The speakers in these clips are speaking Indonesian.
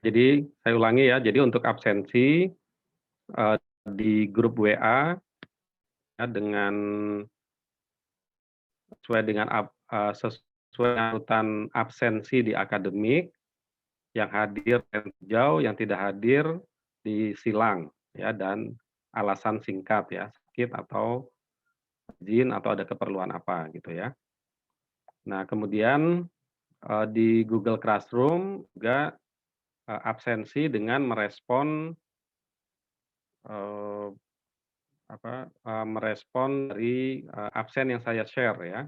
Jadi saya ulangi ya, jadi untuk absensi di grup WA ya, sesuai dengan urutan absensi di akademik, yang hadir jauh, yang tidak hadir disilang ya, dan alasan singkat ya, sakit atau izin atau ada keperluan apa gitu ya. Nah kemudian di Google Classroom juga absensi dengan merespon eee, merespon dari absen yang saya share ya.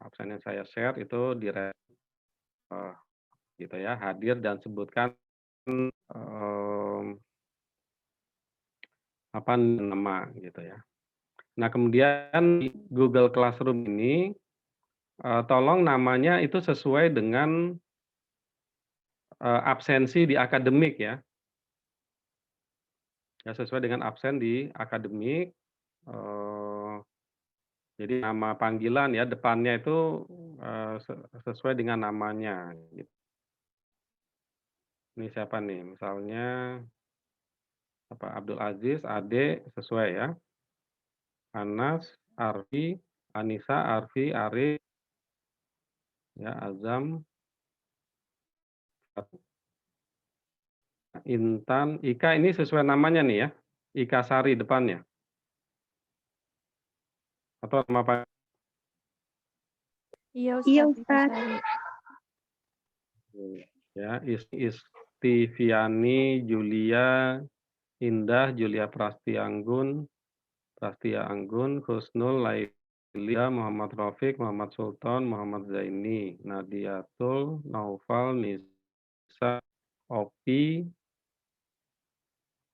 Absen yang saya share itu eee, gitu ya, hadir dan sebutkan, mmm, nama gitu ya. Nah kemudian di Google Classroom ini, tolong namanya itu sesuai dengan absensi di akademik ya. Ya sesuai dengan absen di akademik, eee, jadi nama panggilan ya, depannya itu sesuai dengan namanya gitu. Ini siapa nih, misalnya Abdul Aziz, Ade, sesuai ya. Anas, Arfi, Anissa, Arfi, Arif, ya, Azam, Intan, Ika ini sesuai namanya nih ya, Ika Sari depannya, atau nama apa? Iya Iya, Ustadz, Ika Ustadz. Sari. Ya, Istiviani, Julia, Indah, Julia Prastia Anggun, Husnul, Lailia, Muhammad Rafiq, Muhammad Sultan, Muhammad Zaini, Nadiatul, Naufal, Nisa, Opi,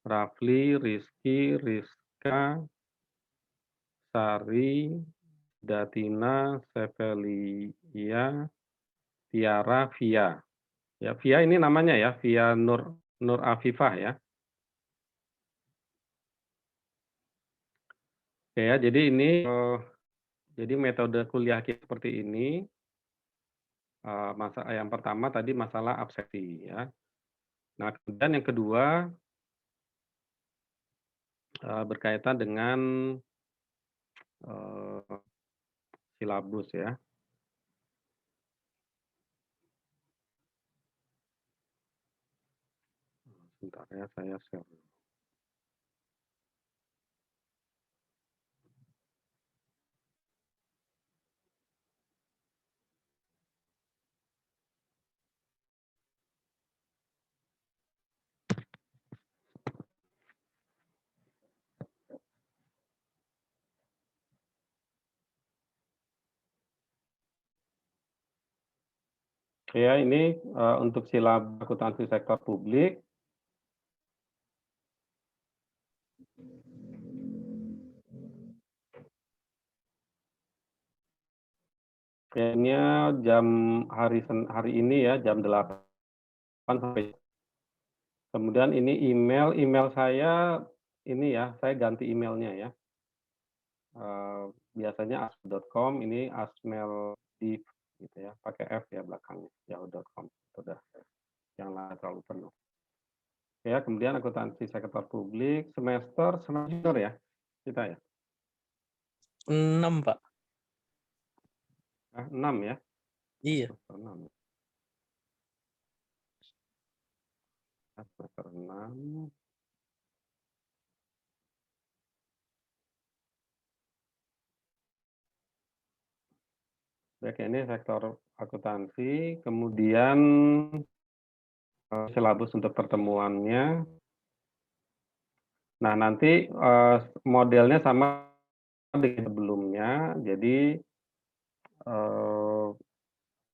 Rafli, Rizky, Rizka, Sari, Datina, Sevelia, Tiara, Via. Ya, Via ini namanya ya, Via Nur Afifah ya. Oke ya, jadi ini jadi metode kuliah kita seperti ini. Yang pertama tadi masalah absensi ya. Nah, kemudian yang kedua berkaitan dengan eee, silabus ya. Sebentar ya, saya share. Ya, ini untuk silabus akuntansi sektor publik. Kayaknya hari ini ya, jam 8 sampai. Kemudian ini email saya ini ya, saya ganti emailnya ya. Biasanya asmail.com, ini asmaildiv gitu ya, pakai F ya belakangnya, yahoo.com. Sudah, yang lain terlalu penuh. Ya, kemudian akuntansi sektor publik, semester ya, kita ya? 6, Pak. 6 ya? Iya. Semester 6. Semester 6. Baik, ini sektor akuntansi, kemudian silabus untuk pertemuannya. Nah, nanti modelnya sama dengan sebelumnya, jadi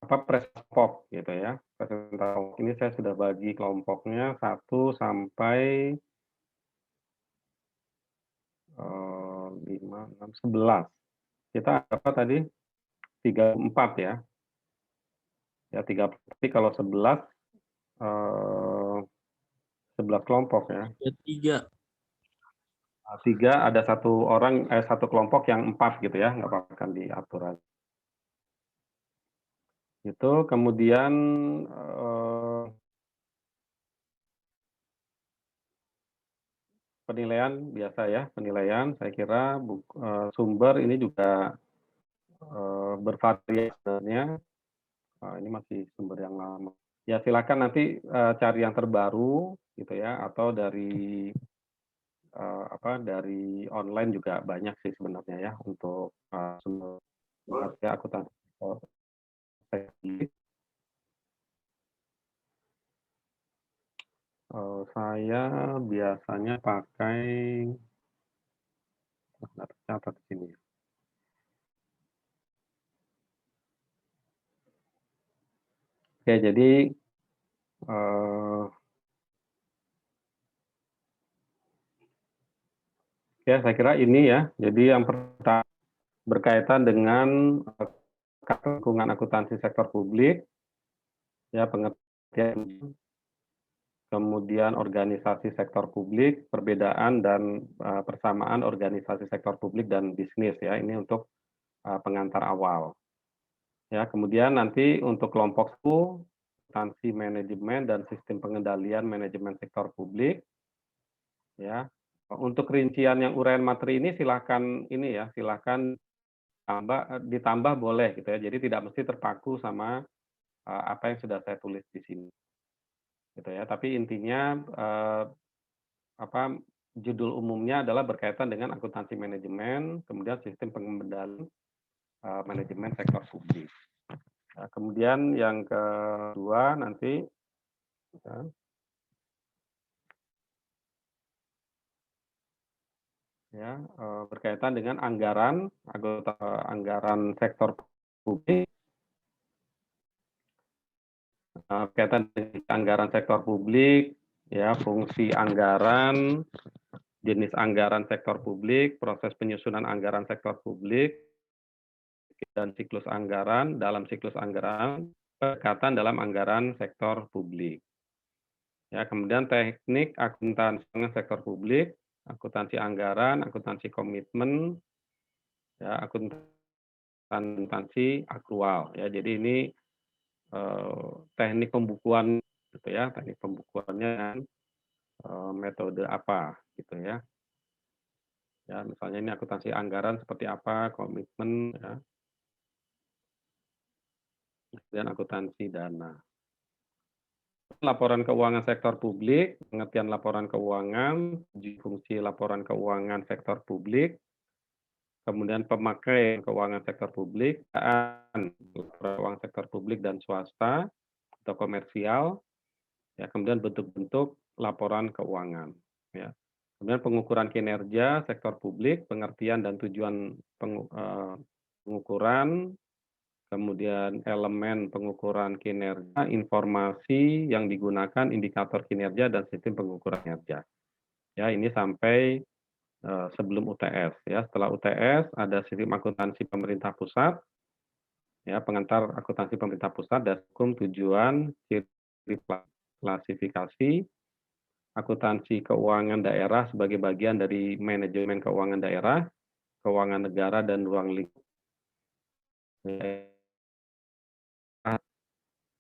presentasi kelompok gitu ya. Presentasi ini saya sudah bagi kelompoknya 1 sampai 5, 6, 11. Kita apa tadi? 34 ya. Ya 30, tapi kalau 11 kelompok ya. 3. 3 ada satu kelompok yang 4 gitu ya, nggak apa-apa kan diatur aja. Itu kemudian penilaian biasa ya, penilaian saya kira sumber ini juga, bervariasi sebenarnya, ini masih sumber yang lama. Ya silakan nanti, cari yang terbaru gitu ya, atau dari, dari online juga banyak sih sebenarnya ya untuk, sumber ya akuntansi saya biasanya pakai nggak tercatat di sini. Oke, jadi, eee, ya saya kira ini ya, jadi yang pertama berkaitan dengan, lingkungan akuntansi sektor publik, ya pengertian, kemudian organisasi sektor publik, perbedaan dan, persamaan organisasi sektor publik dan bisnis ya, ini untuk, pengantar awal. Ya, kemudian nanti untuk kelompok 10, akuntansi manajemen dan sistem pengendalian manajemen sektor publik, ya. Untuk rincian yang uraian materi ini silakan ini ya, silakan ditambah boleh gitu ya. Jadi tidak mesti terpaku sama, apa yang sudah saya tulis di sini, gitu ya. Tapi intinya, apa, judul umumnya adalah berkaitan dengan akuntansi manajemen, kemudian sistem pengendalian, manajemen sektor publik. Nah, kemudian yang kedua nanti, ya, berkaitan dengan anggaran sektor publik, berkaitan dengan anggaran sektor publik, ya, fungsi anggaran, jenis anggaran sektor publik, proses penyusunan anggaran sektor publik, dan siklus anggaran, dalam siklus anggaran, pendekatan dalam anggaran sektor publik. Ya, kemudian teknik akuntansi sektor publik, akuntansi anggaran, akuntansi komitmen, ya, akuntansi aktual. Ya, jadi ini teknik pembukuan gitu ya, teknik pembukuannya dan metode apa gitu ya. Ya, misalnya ini akuntansi anggaran seperti apa, komitmen ya, dan akuntansi dana. Laporan keuangan sektor publik, pengertian laporan keuangan, fungsi laporan keuangan sektor publik, kemudian pemakai keuangan sektor publik, dan laporan keuangan sektor publik dan swasta atau komersial, ya, kemudian bentuk-bentuk laporan keuangan, ya. Kemudian pengukuran kinerja sektor publik, pengertian dan tujuan pengukuran, kemudian elemen pengukuran kinerja, informasi yang digunakan, indikator kinerja dan sistem pengukuran kinerja. Ya, ini sampai sebelum UTS ya. Setelah UTS ada sistem akuntansi pemerintah pusat, ya, pengantar akuntansi pemerintah pusat dan hukum tujuan, ciri klasifikasi, akuntansi keuangan daerah sebagai bagian dari manajemen keuangan daerah, keuangan negara dan ruang lingkup,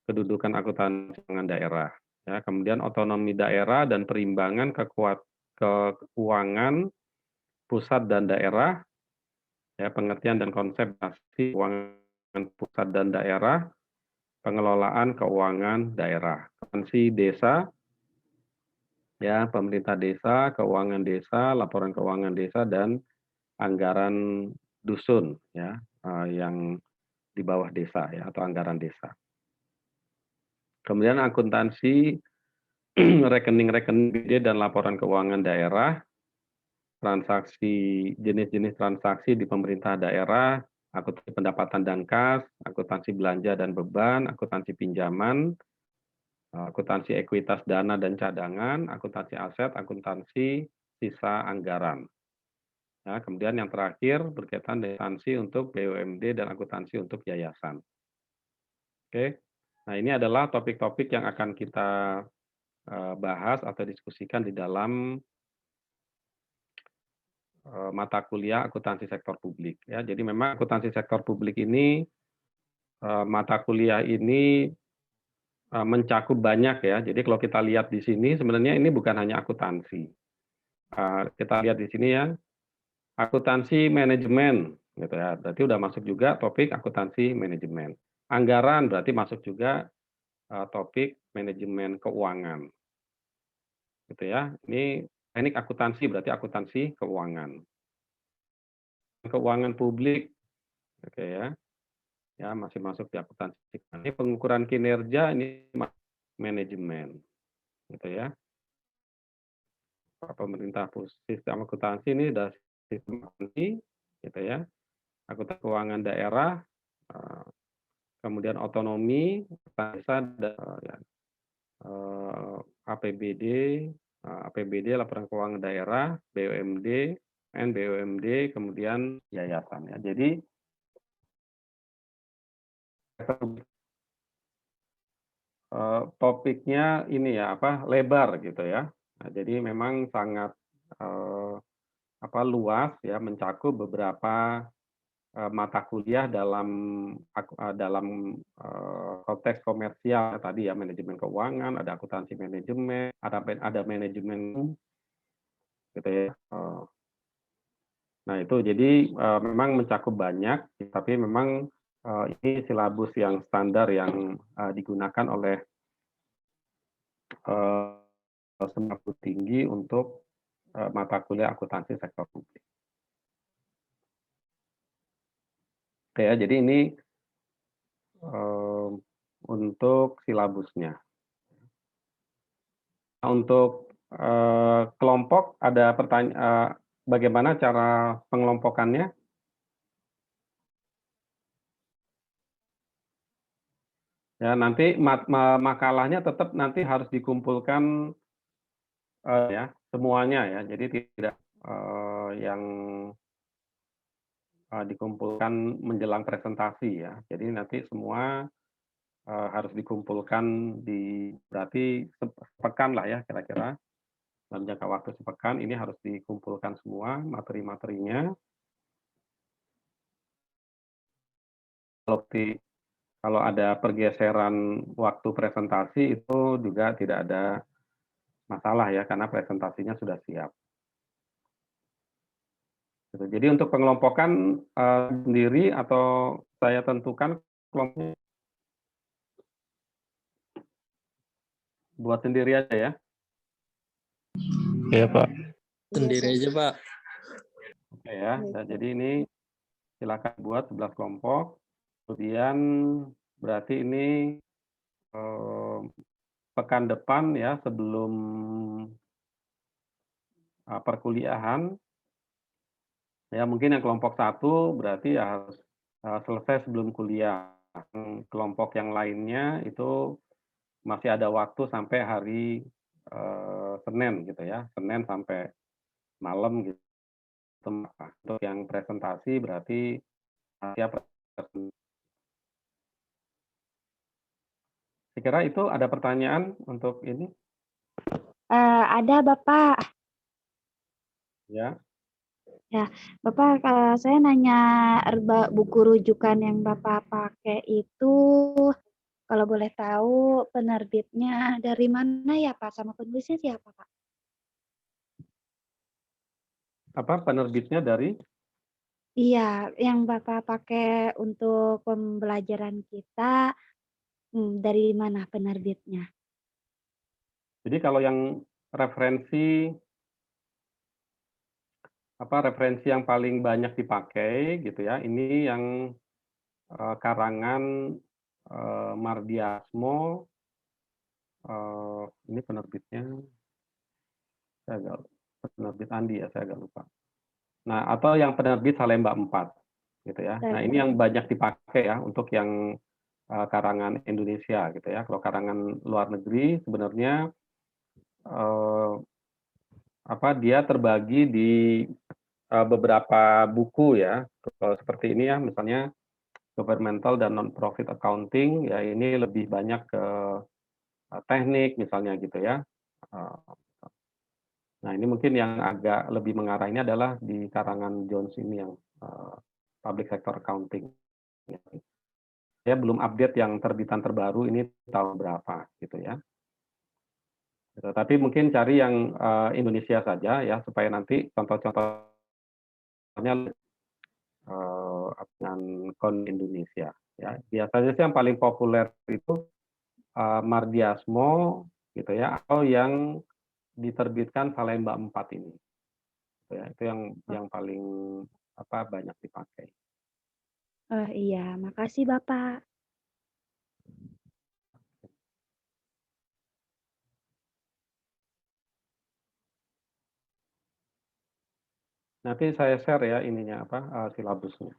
kedudukan akuntansi keuangan daerah. Ya, kemudian otonomi daerah dan perimbangan keuangan pusat dan daerah, ya, pengertian dan konsep keuangan pusat dan daerah, pengelolaan keuangan daerah, akuntansi desa, ya, pemerintah desa, keuangan desa, laporan keuangan desa dan anggaran dusun, ya, yang di bawah desa ya atau anggaran desa. Kemudian akuntansi rekening-rekening gede dan laporan keuangan daerah, transaksi jenis-jenis transaksi di pemerintah daerah, akuntansi pendapatan dan kas, akuntansi belanja dan beban, akuntansi pinjaman, akuntansi ekuitas dana dan cadangan, akuntansi aset, akuntansi sisa anggaran. Ya, kemudian yang terakhir berkaitan dengan akuntansi untuk BUMD dan akuntansi untuk yayasan. Oke, nah ini adalah topik-topik yang akan kita bahas atau diskusikan di dalam mata kuliah akuntansi sektor publik ya. Jadi memang akuntansi sektor publik ini mata kuliah ini mencakup banyak ya. Jadi kalau kita lihat di sini sebenarnya ini bukan hanya akuntansi. Kita lihat di sini ya, akuntansi manajemen, gitu ya. Berarti udah masuk juga topik akuntansi manajemen. Anggaran berarti masuk juga topik manajemen keuangan, gitu ya. Ini teknik akuntansi berarti akuntansi keuangan. Keuangan publik, oke ya. Ya, masih masuk di akuntansi. Ini pengukuran kinerja ini manajemen, gitu ya. Pemerintah sistem akuntansi ini sudah sistem akuntansi, gitu ya. Akuntan keuangan daerah, kemudian otonomi, desa, ya, APBD, APBD laporan keuangan daerah, BUMD, BUMD, kemudian yayasan ya. Jadi topiknya ini ya apa lebar gitu ya. Nah, jadi memang sangat luas ya, mencakup beberapa mata kuliah dalam konteks komersial tadi ya, manajemen keuangan, ada akuntansi manajemen, ada manajemen gitu ya. Nah itu jadi memang mencakup banyak, tapi memang ini silabus yang standar yang digunakan oleh semua perguruan tinggi untuk mata kuliah akuntansi sektor publik. Oke ya, jadi ini untuk silabusnya. Nah, untuk kelompok ada pertanyaan bagaimana cara pengelompokannya? Ya, nanti makalahnya tetap nanti harus dikumpulkan ya semuanya ya. Jadi tidak yang dikumpulkan menjelang presentasi ya. Jadi nanti semua harus dikumpulkan berarti sepekan lah ya kira-kira, dalam jangka waktu sepekan ini harus dikumpulkan semua materi-materinya. Kalau ada pergeseran waktu presentasi itu juga tidak ada masalah ya, karena presentasinya sudah siap. Gitu. Jadi untuk pengelompokan sendiri atau saya tentukan kelompoknya buat sendiri aja ya. Iya, Pak. Sendiri aja, Pak. Oke ya. Nah, jadi ini silakan buat 11 kelompok. Kemudian berarti ini pekan depan ya sebelum perkuliahan ya, mungkin yang kelompok 1 berarti ya harus selesai sebelum kuliah. Kelompok yang lainnya itu masih ada waktu sampai hari Senin gitu ya, Senin sampai malam gitu. Untuk yang presentasi berarti siap. Saya kira itu ada pertanyaan untuk ini? Ada Bapak. Ya. Ya, Bapak, kalau saya nanya buku rujukan yang Bapak pakai itu, kalau boleh tahu penerbitnya dari mana ya Pak, sama penulisnya siapa Pak? Apa penerbitnya dari? Iya, yang Bapak pakai untuk pembelajaran kita, dari mana penerbitnya? Jadi kalau yang referensi referensi yang paling banyak dipakai gitu ya, ini yang karangan Mardiasmo, ini penerbitnya saya agak penerbit Andi ya, saya agak lupa. Nah, atau yang penerbit Salemba 4 gitu ya. Nah, ini yang banyak dipakai ya untuk yang karangan Indonesia gitu ya. Kalau karangan luar negeri sebenarnya dia terbagi di beberapa buku ya. Kalau seperti ini ya, misalnya governmental dan non-profit accounting, ya ini lebih banyak ke teknik misalnya gitu ya. Nah ini mungkin yang agak lebih mengarah ini adalah di karangan Jones ini yang public sector accounting. Saya belum update yang terbitan terbaru ini tahun berapa gitu ya. Gitu. Tapi mungkin cari yang Indonesia saja ya, supaya nanti contoh-contohnya dengan kon Indonesia. Ya, biasanya sih yang paling populer itu Mardiasmo gitu ya, atau yang diterbitkan Salemba 4 ini. Gitu ya, itu yang paling banyak dipakai. Oh iya, makasih Bapak. Nanti saya share ya ininya silabusnya.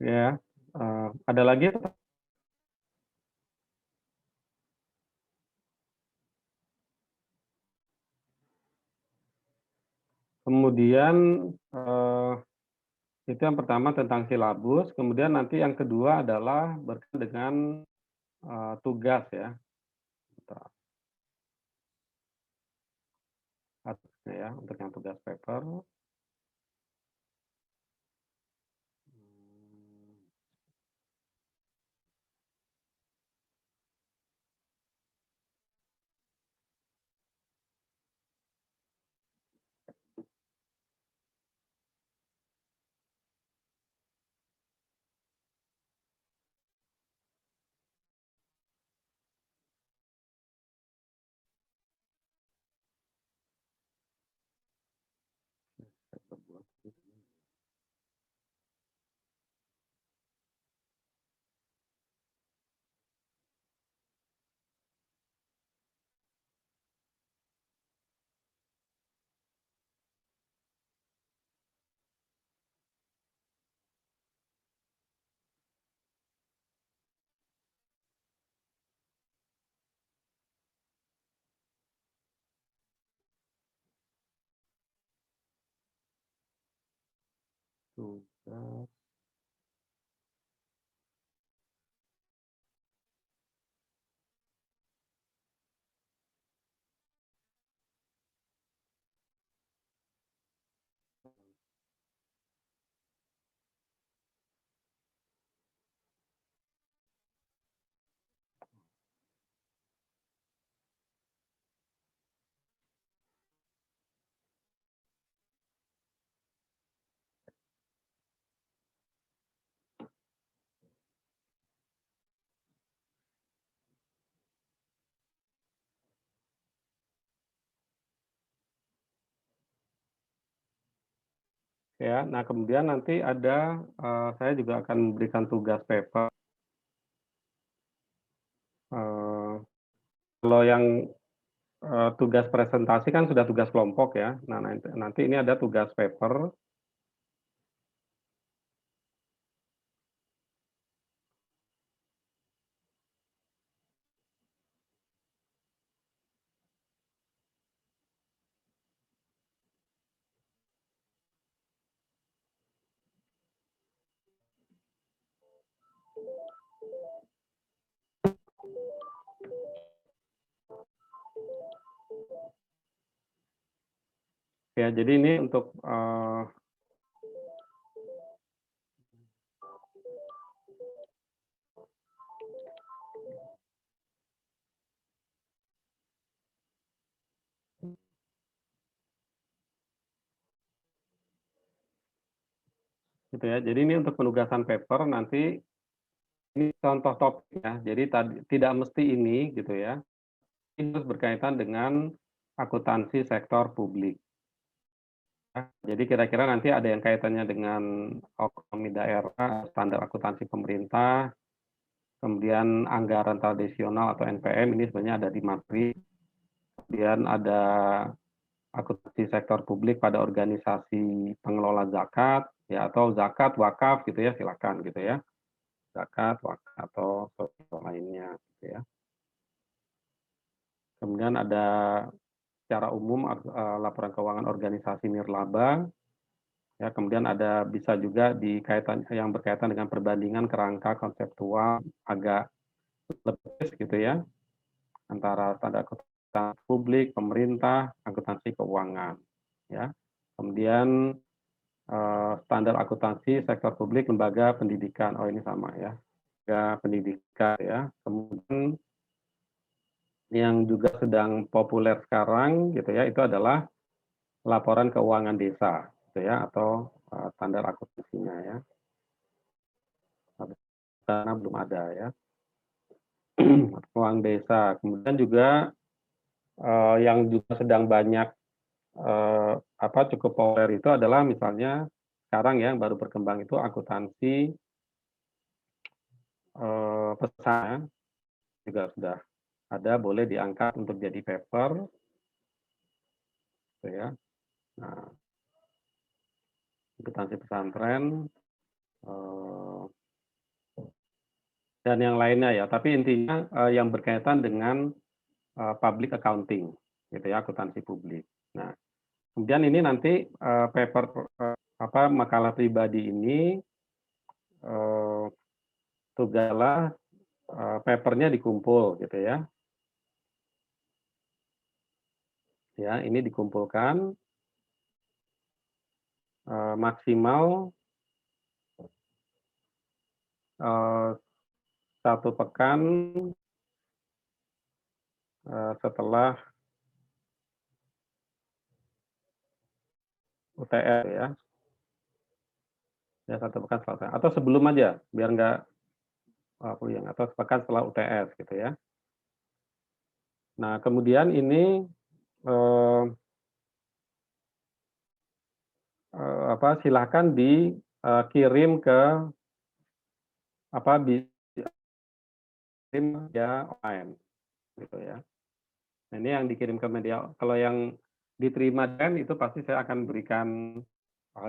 Ya, ada lagi? Kemudian itu yang pertama tentang silabus, kemudian nanti yang kedua adalah berkaitan dengan tugas ya. Atasnya ya, untuk yang tugas paper. Tugas. Ya, nah kemudian nanti ada saya juga akan memberikan tugas paper. Kalau yang tugas presentasi kan sudah tugas kelompok ya. Nah, nanti ini ada tugas paper. Ya, jadi ini untuk gitu ya. Jadi ini untuk penugasan paper nanti ini contoh topik ya. Jadi tidak mesti ini gitu ya. Ini harus berkaitan dengan akuntansi sektor publik. Jadi kira-kira nanti ada yang kaitannya dengan otonomi daerah, standar akuntansi pemerintah, kemudian anggaran tradisional atau NPM ini sebenarnya ada di materi. Kemudian ada akuntansi sektor publik pada organisasi pengelola zakat, ya atau zakat, wakaf gitu ya, silakan gitu ya. Zakat, wakaf atau sosial lainnya gitu ya. Kemudian ada secara umum laporan keuangan organisasi nirlaba. Ya, kemudian ada bisa juga yang berkaitan dengan perbandingan kerangka konseptual agak lebih gitu ya antara standar akuntansi publik, pemerintah, akuntansi akuntansi keuangan, ya. Kemudian standar akuntansi sektor publik lembaga pendidikan. Oh, ini sama ya. Lembaga pendidikan ya. Kemudian yang juga sedang populer sekarang gitu ya, itu adalah laporan keuangan desa gitu ya, atau standar akuntansinya ya. Karena belum ada ya. Keuangan desa. Kemudian juga yang juga sedang banyak cukup populer itu adalah misalnya sekarang ya, yang baru berkembang itu akuntansi pesan juga sudah ada, boleh diangkat untuk jadi paper gitu ya. Nah, akuntansi pesantren dan yang lainnya ya, tapi intinya yang berkaitan dengan public accounting gitu ya, akuntansi publik. Nah, kemudian ini nanti paper makalah pribadi ini tugaslah papernya dikumpul gitu ya. Ya, ini dikumpulkan maksimal 1 pekan setelah UTS ya. Ya, 1 pekan setelah UTS. Atau sebelum aja, biar nggak puyeng, atau sepekan setelah UTS gitu ya. Nah, kemudian ini silahkan dikirim ke media online gitu ya. Nah, ini yang dikirim ke media, kalau yang diterima dan itu pasti saya akan berikan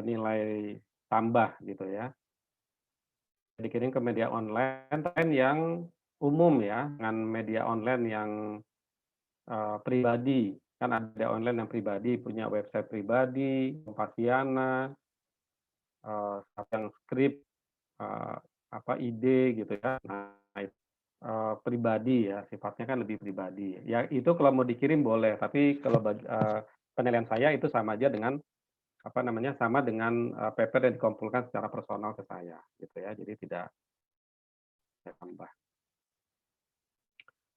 nilai tambah gitu ya. Dikirim ke media online yang umum ya, dengan media online yang pribadi. Kan ada media online yang pribadi, punya website pribadi, Kompasiana, yang skrip, ide gitu ya. Nah, pribadi ya, sifatnya kan lebih pribadi. Ya itu kalau mau dikirim boleh, tapi kalau penilaian saya itu sama aja dengan sama dengan paper yang dikumpulkan secara personal ke saya gitu ya. Jadi tidak saya tambah.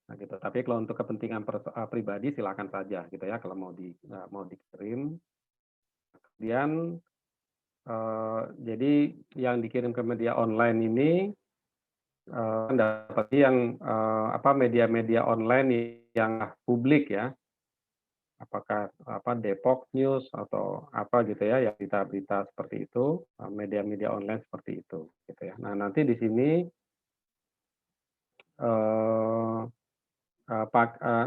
Nah gitu. Tapi kalau untuk kepentingan pribadi silakan saja gitu ya, kalau mau dikirim. Kemudian jadi yang dikirim ke media online ini dapat yang media-media online yang publik ya, apakah Depok News atau apa gitu ya, yang berita-berita seperti itu, media-media online seperti itu gitu ya. Nah, nanti di sini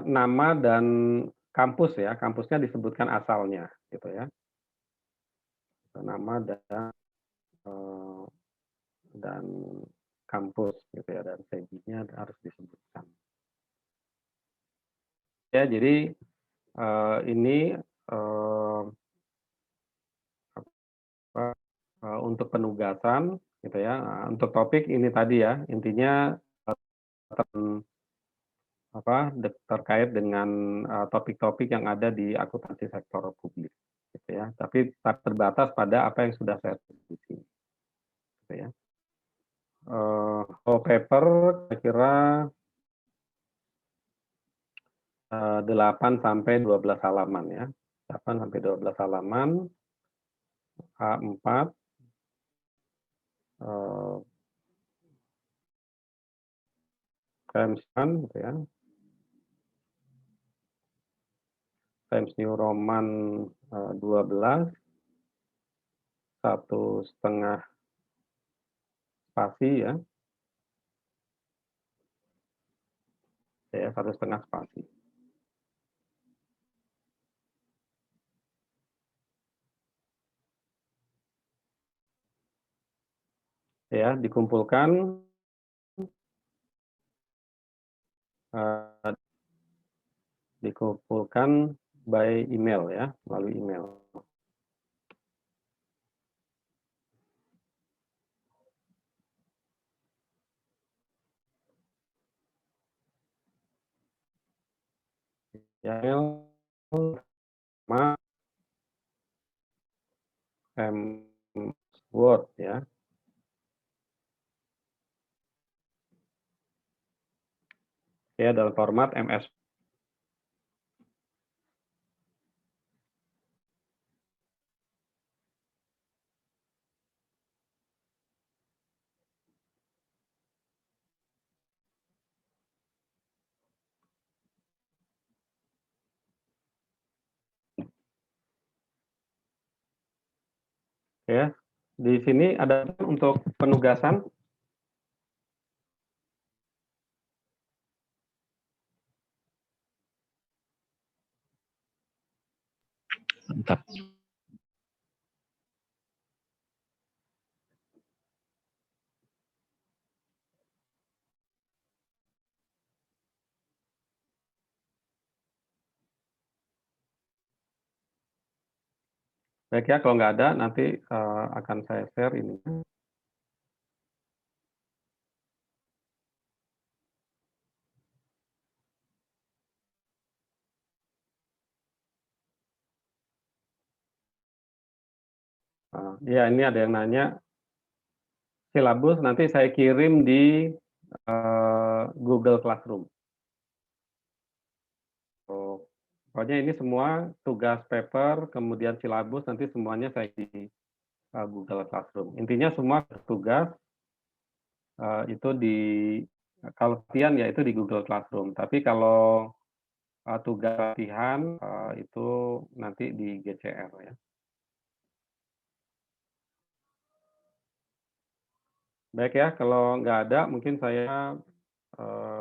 nama dan kampus ya, kampusnya disebutkan asalnya gitu ya. Nama dan kampus gitu ya, dan seginya harus disebutkan. Ya, jadi ini untuk penugasan gitu ya. Nah, untuk topik ini tadi ya, intinya terkait dengan topik-topik yang ada di akuntansi sektor publik gitu ya. Tapi terbatas pada apa yang sudah saya tulis di sini. Gitu ya. Whole paper kira-kira 8 sampai 12 halaman ya. 8 sampai 12 halaman, A4, Times gitu ya. Times New Roman 12, 1,5 spasi ya. Ya, 1,5 spasi. Ya, dikumpulkan by email ya, melalui email. Ya, email pertama Word ya. Ya, dalam format MS. Ya, di sini ada untuk penugasan. Mantap. Baik ya, kalau nggak ada nanti akan saya share ini. Ya, ini ada yang nanya silabus nanti saya kirim di Google Classroom. Pokoknya ini semua tugas paper, kemudian silabus nanti semuanya saya di Google Classroom. Intinya semua tugas itu di kalau latihan ya itu di Google Classroom. Tapi kalau tugas latihan itu nanti di GCR ya. Baik ya, kalau nggak ada mungkin saya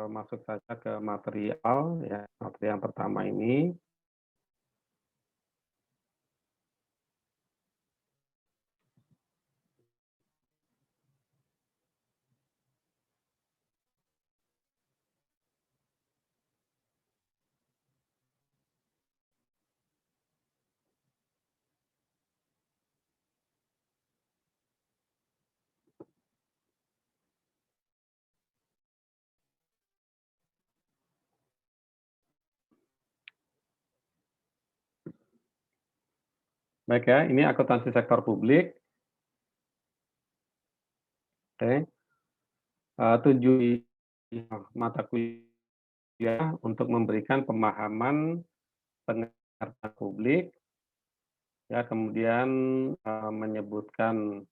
masuk saja ke material ya, materi yang pertama ini. Baik ya, ini akuntansi sektor publik. Oke. Tujuh mata kuliah untuk memberikan pemahaman pengertian publik, ya, kemudian menyebutkan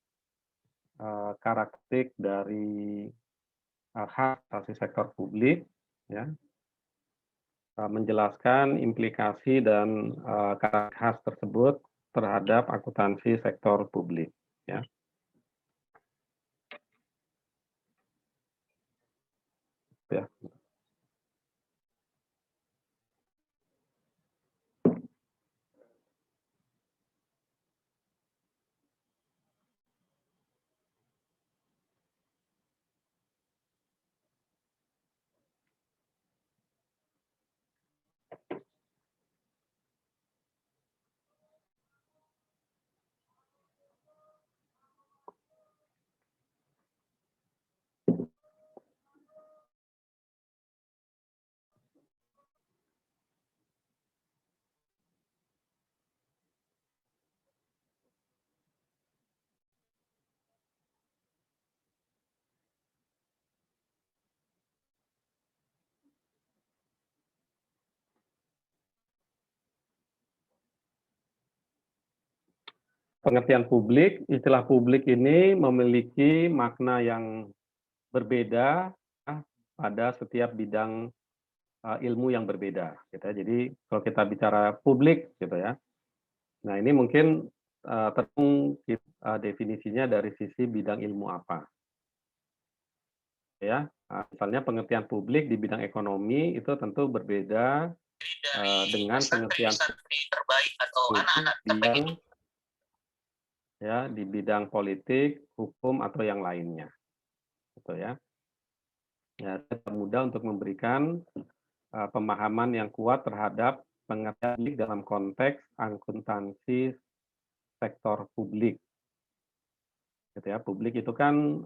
karakteristik dari hak asasi sektor publik, ya, menjelaskan implikasi dan karakteristik khas tersebut terhadap akuntansi sektor publik, ya. Ya. Pengertian publik, istilah publik ini memiliki makna yang berbeda pada setiap bidang ilmu yang berbeda, gitu ya. Jadi kalau kita bicara publik, gitu ya. Nah ini mungkin tergantung definisinya dari sisi bidang ilmu apa, ya. Misalnya pengertian publik di bidang ekonomi itu tentu berbeda dengan pengertian terbaik atau anak-anak bidang ya di bidang politik, hukum atau yang lainnya, gitu ya. Ya, tidak mudah untuk memberikan pemahaman yang kuat terhadap pengertian dalam konteks akuntansi sektor publik, gitu ya. Publik itu kan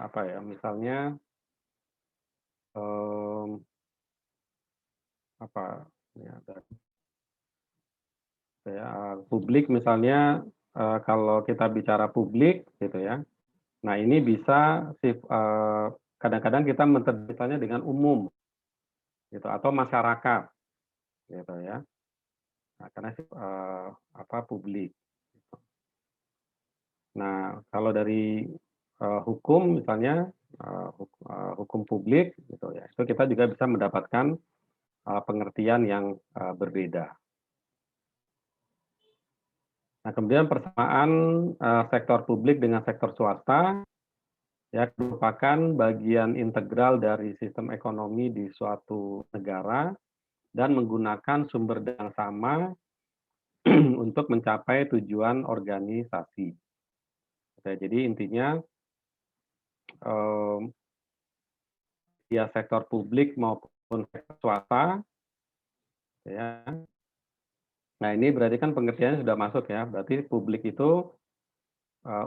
apa ya? Misalnya apa? Ya, gitu ya. Publik misalnya, kalau kita bicara publik gitu ya, nah ini bisa kadang-kadang kita menerjemahkannya dengan umum gitu atau masyarakat gitu ya. Nah, karena publik. Nah, kalau dari hukum misalnya, hukum publik gitu ya, itu kita juga bisa mendapatkan pengertian yang berbeda. Nah, kemudian persamaan sektor publik dengan sektor swasta ya merupakan bagian integral dari sistem ekonomi di suatu negara dan menggunakan sumber daya yang sama untuk mencapai tujuan organisasi. Jadi intinya ya sektor publik maupun sektor swasta ya. Nah, ini berarti kan pengertiannya sudah masuk ya. Berarti publik itu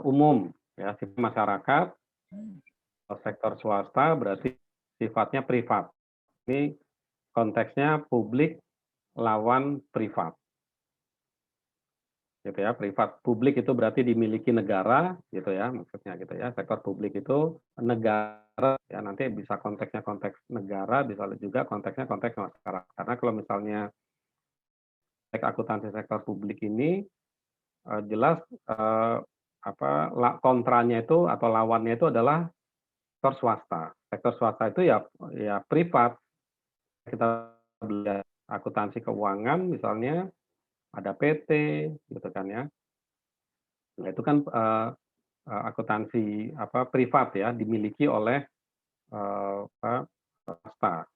umum ya, sifat masyarakat. Sektor swasta berarti sifatnya privat. Ini konteksnya publik lawan privat. Gitu ya, privat. Publik itu berarti dimiliki negara gitu ya, maksudnya gitu ya. Sektor publik itu negara ya, nanti bisa konteksnya konteks negara, bisa juga konteksnya konteks masyarakat. Karena kalau misalnya akuntansi sektor publik ini jelas kontranya itu atau lawannya itu adalah sektor swasta. Sektor swasta itu ya privat. Kita belajar akuntansi keuangan misalnya ada PT gitu kan ya. Nah, itu kan akuntansi privat ya, dimiliki oleh swasta.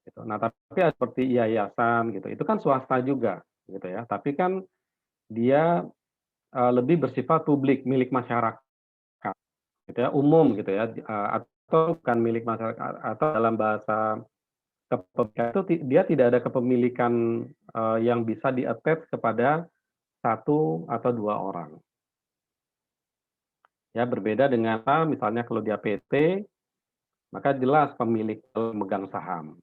Gitu. Nah, tapi seperti yayasan gitu, itu kan swasta juga gitu ya. Tapi kan dia lebih bersifat publik, milik masyarakat, gitu ya, umum gitu ya, atau bukan milik masyarakat, atau dalam bahasa kepemilikan itu dia tidak ada kepemilikan yang bisa di-attach kepada satu atau dua orang. Ya, berbeda dengan misalnya kalau dia PT, maka jelas pemilik memegang saham.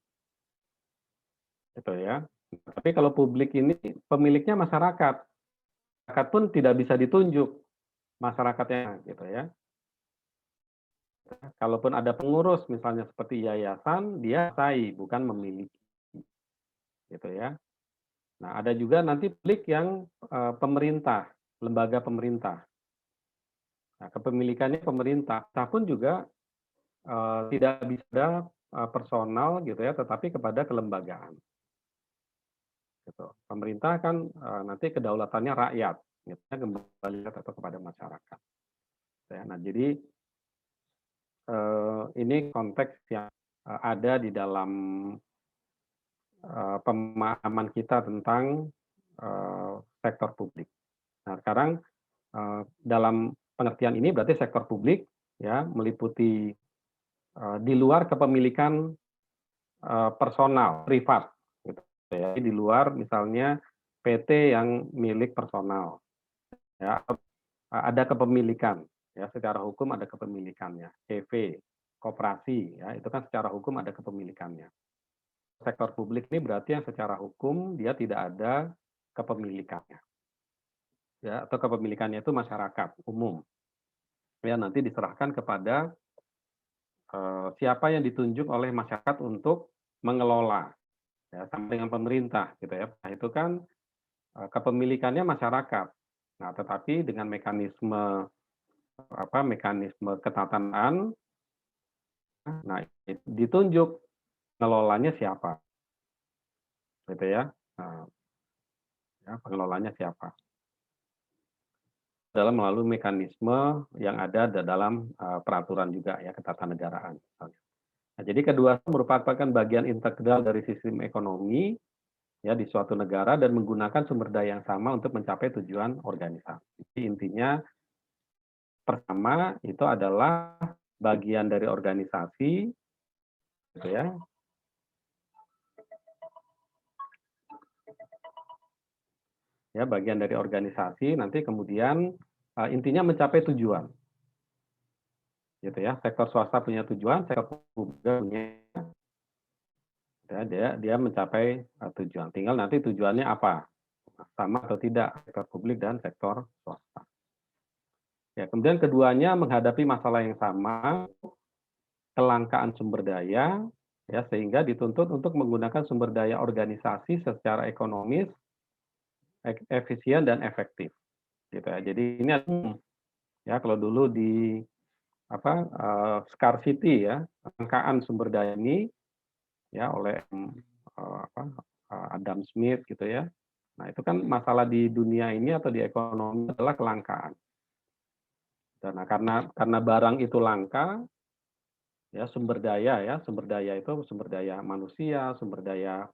Gitu ya. Tapi kalau publik ini pemiliknya masyarakat. Masyarakat pun tidak bisa ditunjuk masyarakatnya gitu ya. Kalaupun ada pengurus misalnya seperti yayasan, dia bukan memiliki gitu ya. Nah, ada juga nanti publik yang pemerintah, lembaga pemerintah. Nah, kepemilikannya pemerintah, pun juga tidak bisa personal gitu ya, tetapi kepada kelembagaan. Gitu. Pemerintah kan nanti kedaulatannya rakyat, gitu, kembali atau kepada masyarakat. Ya, nah, jadi ini konteks yang ada di dalam pemahaman kita tentang sektor publik. Nah, sekarang dalam pengertian ini berarti sektor publik ya meliputi di luar kepemilikan personal privat, gitu ya. Di luar misalnya PT yang milik personal, ya ada kepemilikan, ya secara hukum ada kepemilikannya. CV, koperasi, ya itu kan secara hukum ada kepemilikannya. Sektor publik ini berarti yang secara hukum dia tidak ada kepemilikannya, ya atau kepemilikannya itu masyarakat umum. Ya nanti diserahkan kepada siapa yang ditunjuk oleh masyarakat untuk mengelola, ya sama dengan pemerintah gitu ya. Nah, itu kan kepemilikannya masyarakat. Nah, tetapi dengan mekanisme mekanisme ketatanegaraan, nah ditunjuk pengelolanya siapa, gitu ya. Nah, ya pengelolanya siapa. Dalam melalui mekanisme yang ada dalam peraturan juga ya ketatanegaraan. Nah, jadi kedua merupakan bagian integral dari sistem ekonomi ya di suatu negara dan menggunakan sumber daya yang sama untuk mencapai tujuan organisasi. Jadi intinya pertama itu adalah bagian dari organisasi gitu ya. Ya, bagian dari organisasi nanti kemudian intinya mencapai tujuan. Gitu ya. Sektor swasta punya tujuan, sektor publik punya ya, dia mencapai tujuan. Tinggal nanti tujuannya apa. sama atau tidak sektor publik dan sektor swasta. Ya, kemudian keduanya menghadapi masalah yang sama, kelangkaan sumber daya, ya, sehingga dituntut untuk menggunakan sumber daya organisasi secara ekonomis, efisien dan efektif, gitu ya. Jadi ini ya kalau dulu di scarcity ya, kelangkaan sumber daya ini ya oleh Adam Smith gitu ya. Nah, itu kan masalah di dunia ini atau di ekonomi adalah kelangkaan. Nah, karena barang itu langka, ya sumber daya itu sumber daya manusia, sumber daya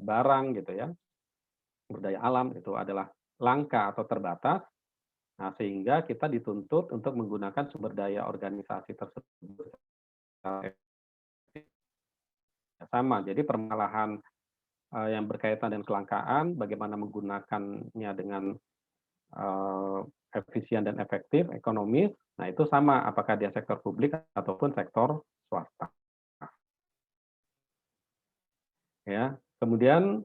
barang gitu ya, sumber daya alam itu adalah langka atau terbatas. Nah, sehingga kita dituntut untuk menggunakan sumber daya organisasi tersebut sama. Jadi permasalahan yang berkaitan dengan kelangkaan, bagaimana menggunakannya dengan efisien dan efektif, ekonomis. Nah, itu sama apakah dia sektor publik ataupun sektor swasta. Ya, kemudian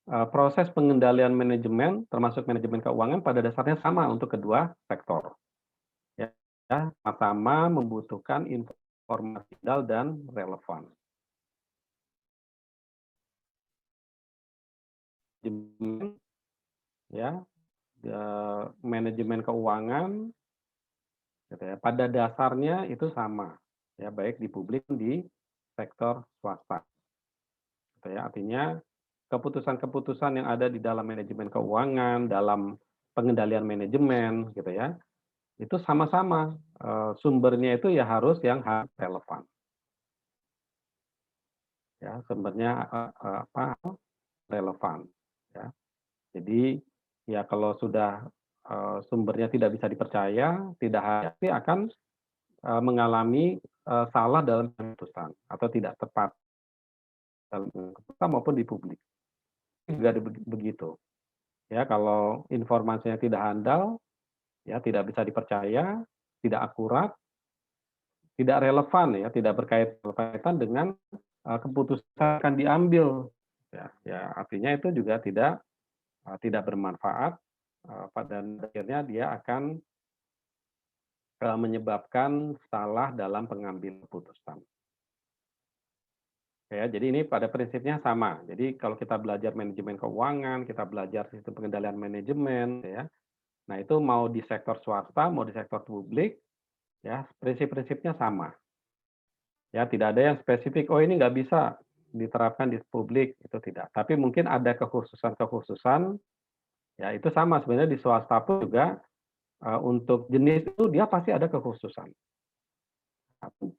proses pengendalian manajemen, termasuk manajemen keuangan, pada dasarnya sama untuk kedua sektor. Ya, sama-sama membutuhkan informasi dan relevan. Ya, manajemen keuangan, gitu ya, pada dasarnya itu sama, ya baik di publik di sektor swasta. Gitu ya, artinya keputusan-keputusan yang ada di dalam manajemen keuangan, dalam pengendalian manajemen, gitu ya, itu sama-sama sumbernya itu ya harus yang relevan. Ya, sumbernya relevan. Ya. Jadi ya kalau sudah sumbernya tidak bisa dipercaya, tidak pasti akan mengalami salah dalam keputusan atau tidak tepat dalam keputusan maupun di publik. Juga begitu. Ya, kalau informasinya tidak handal, ya tidak bisa dipercaya, tidak akurat, tidak relevan ya, tidak berkaitan dengan keputusan akan diambil. Ya, artinya itu juga tidak bermanfaat, dan akhirnya dia akan menyebabkan salah dalam pengambilan keputusan. Ya, jadi ini pada prinsipnya sama. Jadi kalau kita belajar manajemen keuangan, kita belajar sistem pengendalian manajemen, ya. Nah, itu mau di sektor swasta, mau di sektor publik, ya prinsip-prinsipnya sama. Ya, tidak ada yang spesifik. Oh, ini nggak bisa diterapkan di publik, itu tidak. Tapi mungkin ada kekhususan-kekhususan. Ya, itu sama sebenarnya di swasta pun juga untuk jenis itu dia pasti ada kekhususan.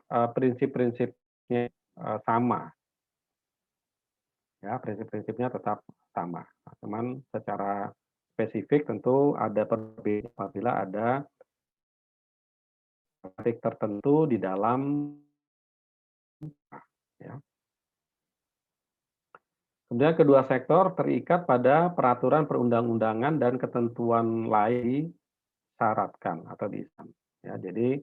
Prinsip-prinsipnya sama. Ya, prinsip-prinsipnya tetap sama. Nah, cuman secara spesifik tentu ada perbedaan apabila ada titik tertentu di dalam, ya. Kemudian kedua sektor terikat pada peraturan perundang-undangan dan ketentuan lain disyaratkan atau diisyaratkan. Ya, jadi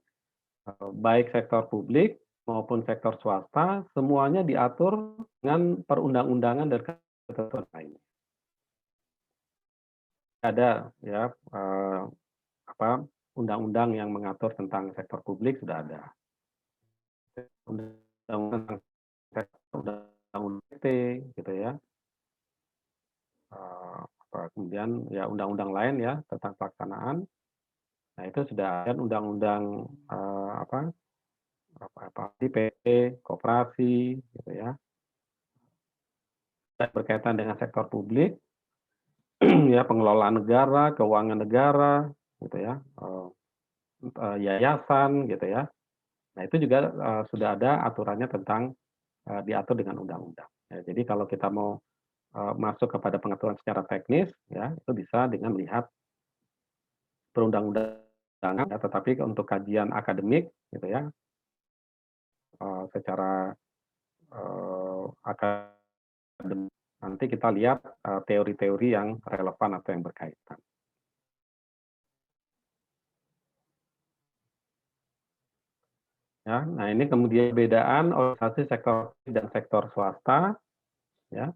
baik sektor publik maupun sektor swasta semuanya diatur dengan perundang-undangan dan ketentuan lain. Ada ya undang-undang yang mengatur tentang sektor publik sudah ada. Undang-undang PT gitu ya. Kemudian ya undang-undang lain ya tentang pelaksanaan. Nah, itu sudah ada undang-undang di PT, koperasi gitu ya. Berkaitan dengan sektor publik ya pengelolaan negara, keuangan negara gitu ya. Yayasan gitu ya. Nah, itu juga sudah ada aturannya tentang diatur dengan undang-undang. Ya, jadi kalau kita mau masuk kepada pengaturan secara teknis, ya itu bisa dengan melihat perundang-undangan, ya, tetapi untuk kajian akademik, gitu ya, secara akademik nanti kita lihat teori-teori yang relevan atau yang berkaitan. Ya, nah ini kemudian perbedaan organisasi sektor dan sektor swasta, ya.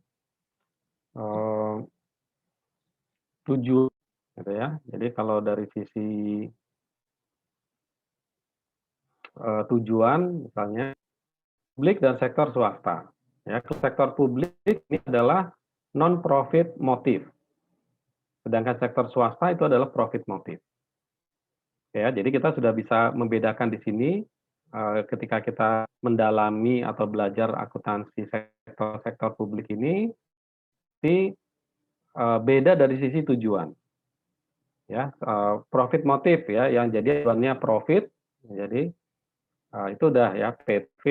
tujuan, gitu ya. Jadi kalau dari sisi tujuan, misalnya publik dan sektor swasta. Ya, sektor publik ini adalah non-profit motif, sedangkan sektor swasta itu adalah profit motif. Ya, jadi kita sudah bisa membedakan di sini ketika kita mendalami atau belajar akuntansi sektor publik ini beda dari sisi tujuan. Ya, profit motif ya, yang jadi tujuannya profit, jadi itu udah ya PV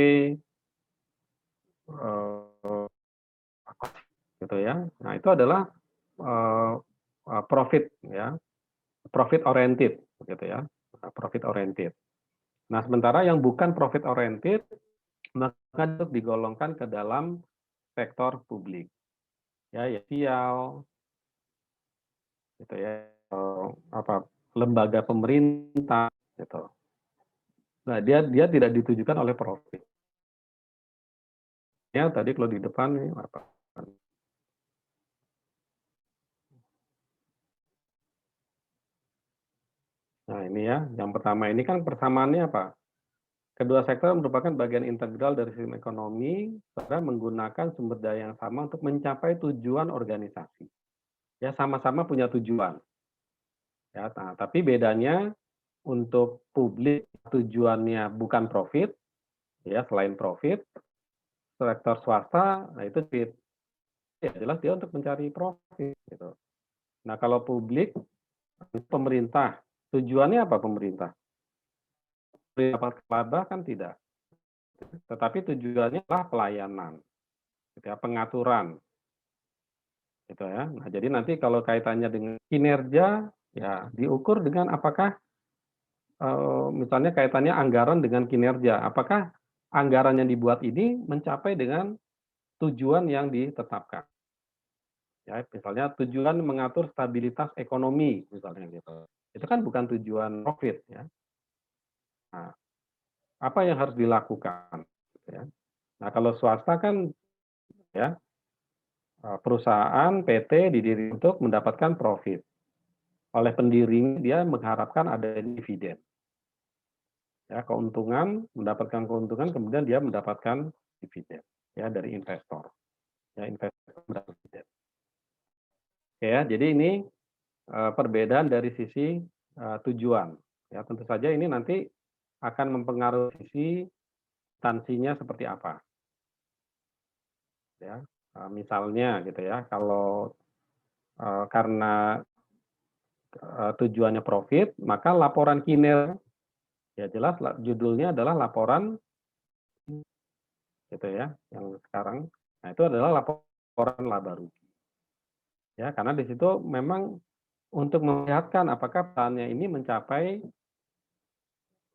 gitu ya. Nah itu adalah profit ya, profit oriented gitu ya, profit oriented. Nah sementara yang bukan profit oriented maka digolongkan ke dalam sektor publik ya, ya sosial gitu ya, apa lembaga pemerintah gitu. Nah dia tidak ditujukan oleh profit. Ya tadi kalau di depan ini apa? Nah ini ya, yang pertama ini kan persamaannya apa? Kedua sektor merupakan bagian integral dari sistem ekonomi, serta menggunakan sumber daya yang sama untuk mencapai tujuan organisasi. Ya sama-sama punya tujuan. Ya, nah, tapi bedanya untuk publik tujuannya bukan profit, ya selain profit, sektor swasta, nah itu ya jelas dia untuk mencari profit. Gitu. Nah kalau publik, pemerintah, tujuannya apa pemerintah? Dapat laba kan tidak, tetapi tujuannya adalah pelayanan, gitu ya, pengaturan, gitu ya. Nah, jadi nanti kalau kaitannya dengan kinerja, ya diukur dengan apakah misalnya kaitannya anggaran dengan kinerja, apakah anggaran yang dibuat ini mencapai dengan tujuan yang ditetapkan. Ya, misalnya tujuan mengatur stabilitas ekonomi, misalnya gitu. Itu kan bukan tujuan profit, ya. Nah, apa yang harus dilakukan? Ya. Nah, kalau swasta kan, ya perusahaan PT didirikan untuk mendapatkan profit. Oleh pendiri dia mengharapkan ada dividen. Ya, keuntungan, mendapatkan keuntungan, kemudian dia mendapatkan dividen ya dari investor. Ya, investor mendapat dividen. Ya, jadi ini perbedaan dari sisi tujuan. Ya, tentu saja ini nanti akan mempengaruhi sisi substansinya seperti apa. Ya, misalnya gitu ya, kalau karena tujuannya profit, maka laporan kinerja ya jelas judulnya adalah laporan gitu ya, yang sekarang. Nah, itu adalah laporan laba rugi. Ya, karena di situ memang untuk melihatkan apakah perusahaannya ini mencapai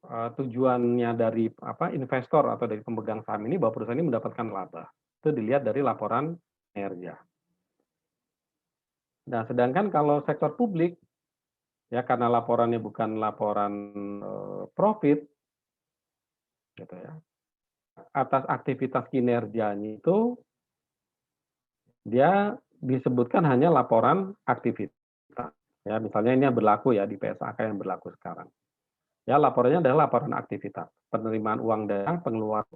tujuannya dari apa investor atau dari pemegang saham ini bahwa perusahaan ini mendapatkan laba. Itu dilihat dari laporan kinerja. Nah, sedangkan kalau sektor publik ya karena laporannya bukan laporan profit gitu ya. Atas aktivitas kinerjanya itu dia disebutkan hanya laporan aktivitas. Ya, misalnya ini yang berlaku ya di PSAK yang berlaku sekarang. Ya, laporannya adalah laporan aktivitas, penerimaan uang dan pengeluaran.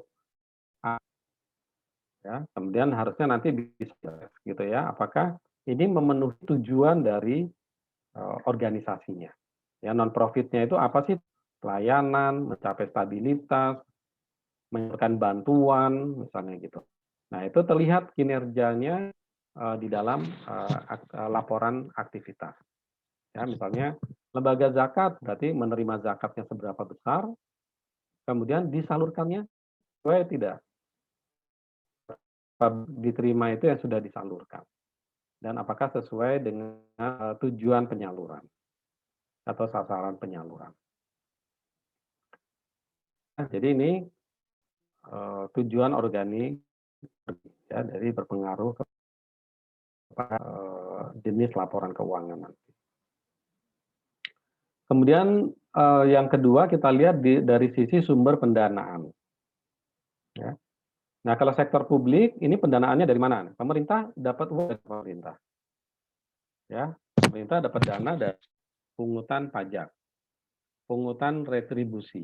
Ya, kemudian harusnya nanti bisa gitu ya, apakah ini memenuhi tujuan dari organisasinya. Ya, non profitnya itu apa sih? Pelayanan, mencapai stabilitas, menyalurkan bantuan, misalnya gitu. Nah, itu terlihat kinerjanya di dalam laporan aktivitas. Ya, misalnya lembaga zakat berarti menerima zakatnya seberapa besar, kemudian disalurkannya sesuai tidak diterima itu yang sudah disalurkan, dan apakah sesuai dengan tujuan penyaluran atau sasaran penyaluran. Nah, jadi ini tujuan organik ya dari berpengaruh kepada jenis laporan keuangan nanti. Kemudian yang kedua kita lihat dari sisi sumber pendanaan. Ya. Nah kalau sektor publik ini pendanaannya dari mana? Pemerintah dapat uang dari pemerintah. Ya. pemerintah dapat dana dari pungutan pajak, pungutan retribusi,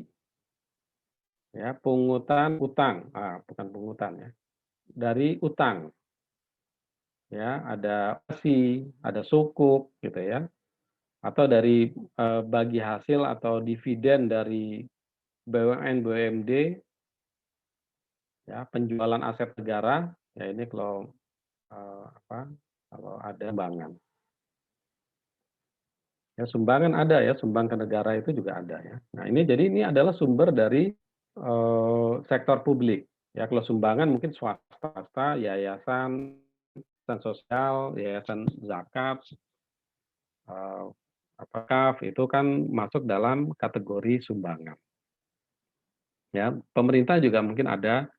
ya, pungutan utang, bukan pungutan ya, dari utang, ya, ada fee, ada sukuk, gitu ya, atau dari bagi hasil atau dividen dari BUMN BUMD, ya, penjualan aset negara, ya ini kalau kalau ada sumbangan. Ya, sumbangan ada ya, sumbang ke negara itu juga ada ya. Nah, ini adalah sumber dari sektor publik. Ya, kalau sumbangan mungkin swasta, yayasan sosial, yayasan zakat, apakah itu kan masuk dalam kategori sumbangan. Ya, pemerintah juga mungkin ada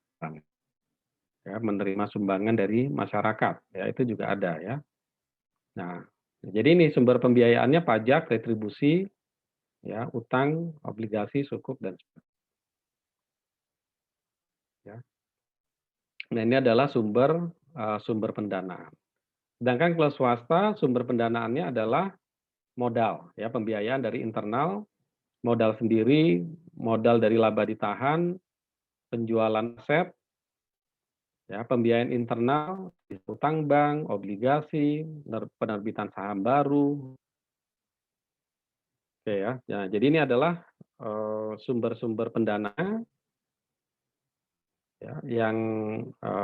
ya, menerima sumbangan dari masyarakat, ya itu juga ada ya. Nah, jadi ini sumber pembiayaannya pajak, retribusi, ya, utang, obligasi, sukuk dan ya. Nah, ini adalah sumber pendanaan. Sedangkan kalau swasta sumber pendanaannya adalah modal, ya, pembiayaan dari internal, modal sendiri, modal dari laba ditahan, penjualan aset, ya, pembiayaan internal, utang bank, obligasi, penerbitan saham baru. Oke ya. Nah, jadi ini adalah sumber-sumber pendanaan ya, yang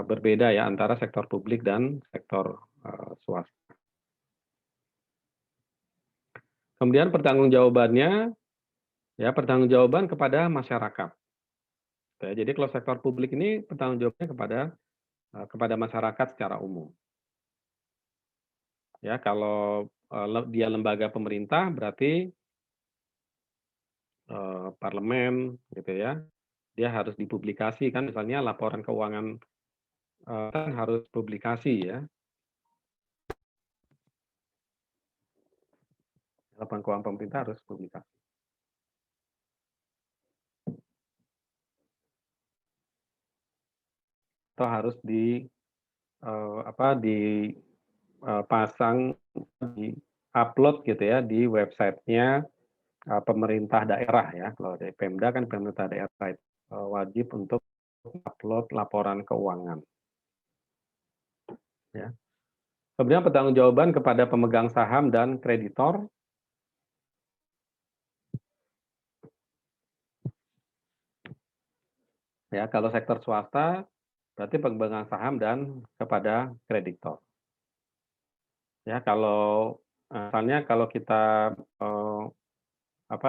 berbeda ya antara sektor publik dan sektor swasta. Kemudian pertanggungjawabannya, ya, pertanggungjawaban kepada masyarakat. Ya, jadi kalau sektor publik ini pertanggungjawabannya kepada masyarakat secara umum. Ya, kalau dia lembaga pemerintah berarti parlemen, gitu ya. Dia harus dipublikasikan, misalnya laporan keuangan kan harus publikasi ya. Laporan keuangan pemerintah harus publikasi. Atau harus dipasang, di-upload gitu ya di websitenya pemerintah daerah ya. Kalau dari Pemda kan pemerintah daerah itu wajib untuk upload laporan keuangan. Ya. Kemudian pertanggungjawaban kepada pemegang saham dan kreditor. Ya, kalau sektor swasta berarti pemegang saham dan kepada kreditor. Ya, kalau misalnya kalau kita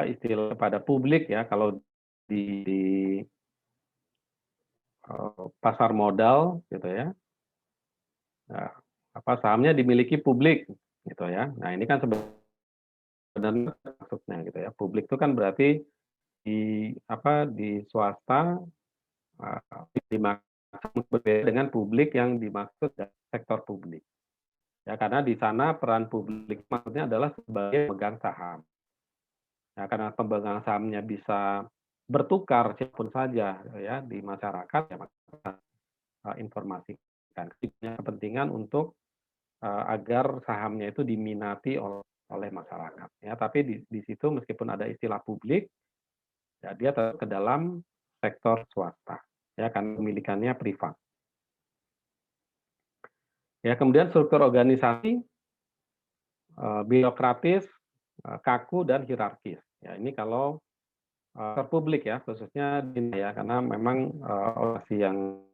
istilah kepada publik ya, kalau di pasar modal gitu ya, sahamnya dimiliki publik gitu ya. Nah, ini kan sebenarnya maksudnya gitu ya. Publik itu kan berarti di swasta dimaksud berbeda dengan publik yang dimaksud dari sektor publik. Ya, karena di sana peran publik maksudnya adalah sebagai pemegang saham. Ya, karena pemegang sahamnya bisa bertukar siapapun saja ya di masyarakat, ya maka informasikan. Punya kepentingan untuk agar sahamnya itu diminati oleh masyarakat. Ya, tapi di situ meskipun ada istilah publik, ya dia tetap ke dalam sektor swasta. Ya, karena pemilikannya privat. Ya, kemudian struktur organisasi birokratis, kaku dan hierarkis. Ya, ini kalau sektor publik ya, khususnya ya, karena memang organisasi yang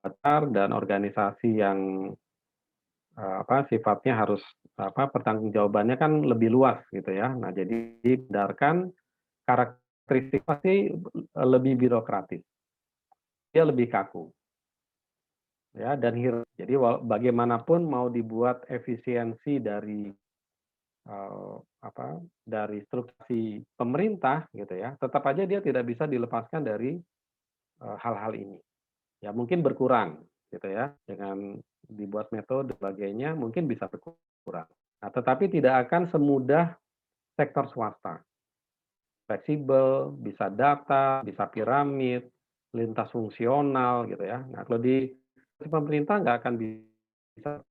besar dan organisasi yang sifatnya harus pertanggungjawabannya kan lebih luas gitu ya. Nah, jadi berdasarkan karakteristik pasti lebih birokratis. Dia lebih kaku. Ya, dan jadi bagaimanapun mau dibuat efisiensi dari dari struktur pemerintah gitu ya, tetap aja dia tidak bisa dilepaskan dari hal-hal ini. Ya mungkin berkurang gitu ya, dengan dibuat metode sebagainya mungkin bisa berkurang. Nah, tetapi tidak akan semudah sektor swasta. Fleksibel, bisa data, bisa piramid, lintas fungsional gitu ya. Nah, kalau di pemerintah nggak akan bisa.